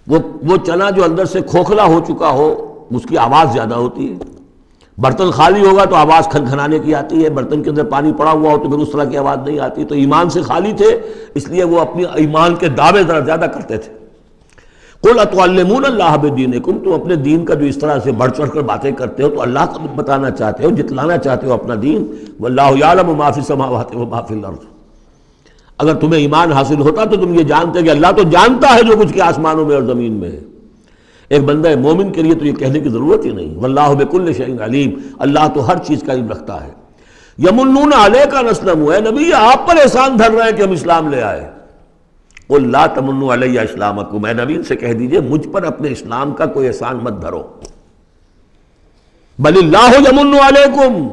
وہ چنا جو اندر سے کھوکھلا ہو چکا ہو اس کی آواز زیادہ ہوتی ہے، برتن خالی ہوگا تو آواز کھنکھنانے کی آتی ہے، برتن کے اندر پانی پڑا ہوا ہو تو پھر اس طرح کی آواز نہیں آتی۔ تو ایمان سے خالی تھے، اس لیے وہ اپنی ایمان کے دعوے ذرا زیادہ کرتے تھے۔ قل اتعلمون اللہ بدینکم، تم اپنے دین کا جو اس طرح سے بڑھ چڑھ کر باتیں کرتے ہو تو اللہ کا بتانا چاہتے ہو، جتلانا چاہتے ہو اپنا دین، واللہ یعلم ما فی السماوات وما فی الارض۔ اگر تمہیں ایمان حاصل ہوتا تو تم یہ جانتے کہ اللہ تو جانتا ہے جو کچھ کے آسمانوں میں اور زمین میں ہے۔ ایک بندہ مومن کے لیے تو یہ کہنے کی ضرورت ہی نہیں، واللہ بکل شیء علیم، اللہ تو ہر چیز کا علم رکھتا ہے۔ یمنون علیک ان اسلموا، اے نبی یہ آپ پر احسان دھر رہے ہیں کہ ہم اسلام لے آئے۔ قل لا تمنوا علی اسلامکم، اے نبی سے کہہ دیجئے مجھ پر اپنے اسلام کا کوئی احسان مت دھرو، بل اللہ یمن علیکم،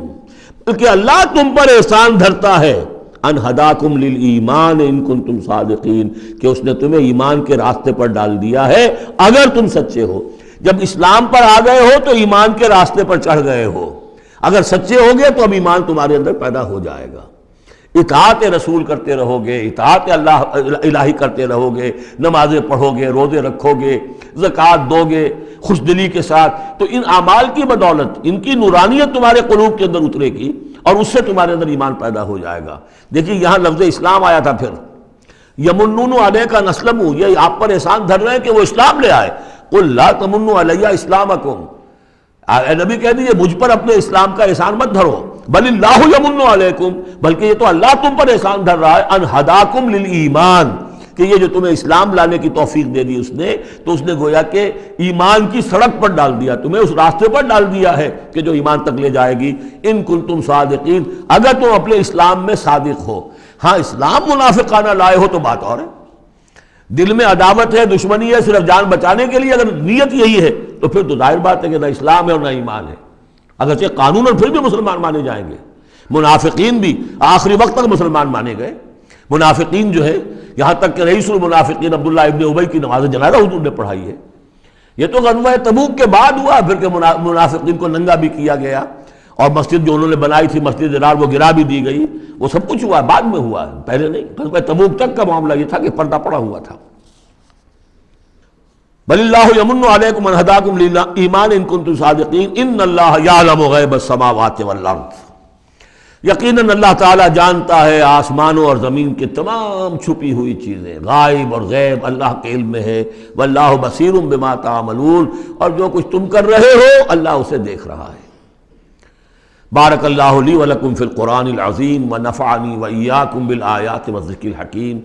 بلکہ اللہ تم پر احسان دھرتا ہے، ان ہداکم للایمان ان کنتم صادقین، کہ اس نے تمہیں ایمان کے راستے پر ڈال دیا ہے اگر تم سچے ہو۔ جب اسلام پر آ گئے ہو تو ایمان کے راستے پر چڑھ گئے ہو، اگر سچے ہو گے تو اب ایمان تمہارے اندر پیدا ہو جائے گا۔ اطاعت رسول کرتے رہو گے، اطاعت اللہ الہی کرتے رہو گے، نمازیں پڑھو گے، روزے رکھو گے، زکوٰۃ دو گے خوش دلی کے ساتھ، تو ان اعمال کی بدولت ان کی نورانیت تمہارے قلوب کے اندر اترے گی اور اس سے تمہارے اندر ایمان پیدا ہو جائے گا۔ دیکھیے یہاں لفظ اسلام آیا تھا، پھر یمنون علیک ان اسلموا، یہ آپ پر احسان دھر رہے ہیں کہ وہ اسلام لے آئے۔ قل لا تمنوا علی اسلامکم، اے نبی کہہ دیجیے مجھ پر اپنے اسلام کا احسان مت دھرو، بل اللہ یمن علیکم، بلکہ یہ تو اللہ تم پر احسان دھر رہا ہے، ان ہداکم للایمان، کہ یہ جو تمہیں اسلام لانے کی توفیق دے دی اس نے، تو اس نے گویا کہ ایمان کی سڑک پر ڈال دیا، تمہیں اس راستے پر ڈال دیا ہے کہ جو ایمان تک لے جائے گی، ان کنتم صادقین، اگر تم اپنے اسلام میں صادق ہو۔ ہاں اسلام منافقانہ لائے ہو تو بات اور ہے، دل میں عداوت ہے، دشمنی ہے صرف جان بچانے کے لیے، اگر نیت یہی ہے تو پھر تو ظاہر بات ہے کہ نہ اسلام ہے اور نہ ایمان ہے، اگرچہ قانون اور پھر بھی مسلمان مانے جائیں گے۔ منافقین بھی آخری وقت تک مسلمان مانے گئے، منافقین جو ہے یہاں تک کہ رئیس المنافقین عبداللہ ابن ابی کی نماز جنازہ حضور نے پڑھائی ہے۔ یہ تو غزوہ تبوک کے بعد ہوا، پھر کہ منافقین کو ننگا بھی کیا گیا، اور مسجد جو انہوں نے بنائی تھی مسجد ضرار وہ گرا بھی دی گئی، وہ سب کچھ ہوا بعد میں ہوا، پہلے نہیں۔ غزوہ تبوک تک کا معاملہ یہ تھا کہ پردہ پڑا ہوا تھا۔ بل اللہ یمن علیکم ان ہداکم للایمان ان کنتم صادقین ان اللہ یعلم غیب السماوات والارض، یقیناً اللہ تعالیٰ جانتا ہے آسمانوں اور زمین کی تمام چھپی ہوئی چیزیں، غائب اور غیب اللہ کے علم میں ہے، واللہ بصیر بما تعملون، اور جو کچھ تم کر رہے ہو اللہ اسے دیکھ رہا ہے۔ بارک اللہ لی ولکم فی القرآن العظیم ونفعنی وإیاکم بالآیات والذکر الحکیم۔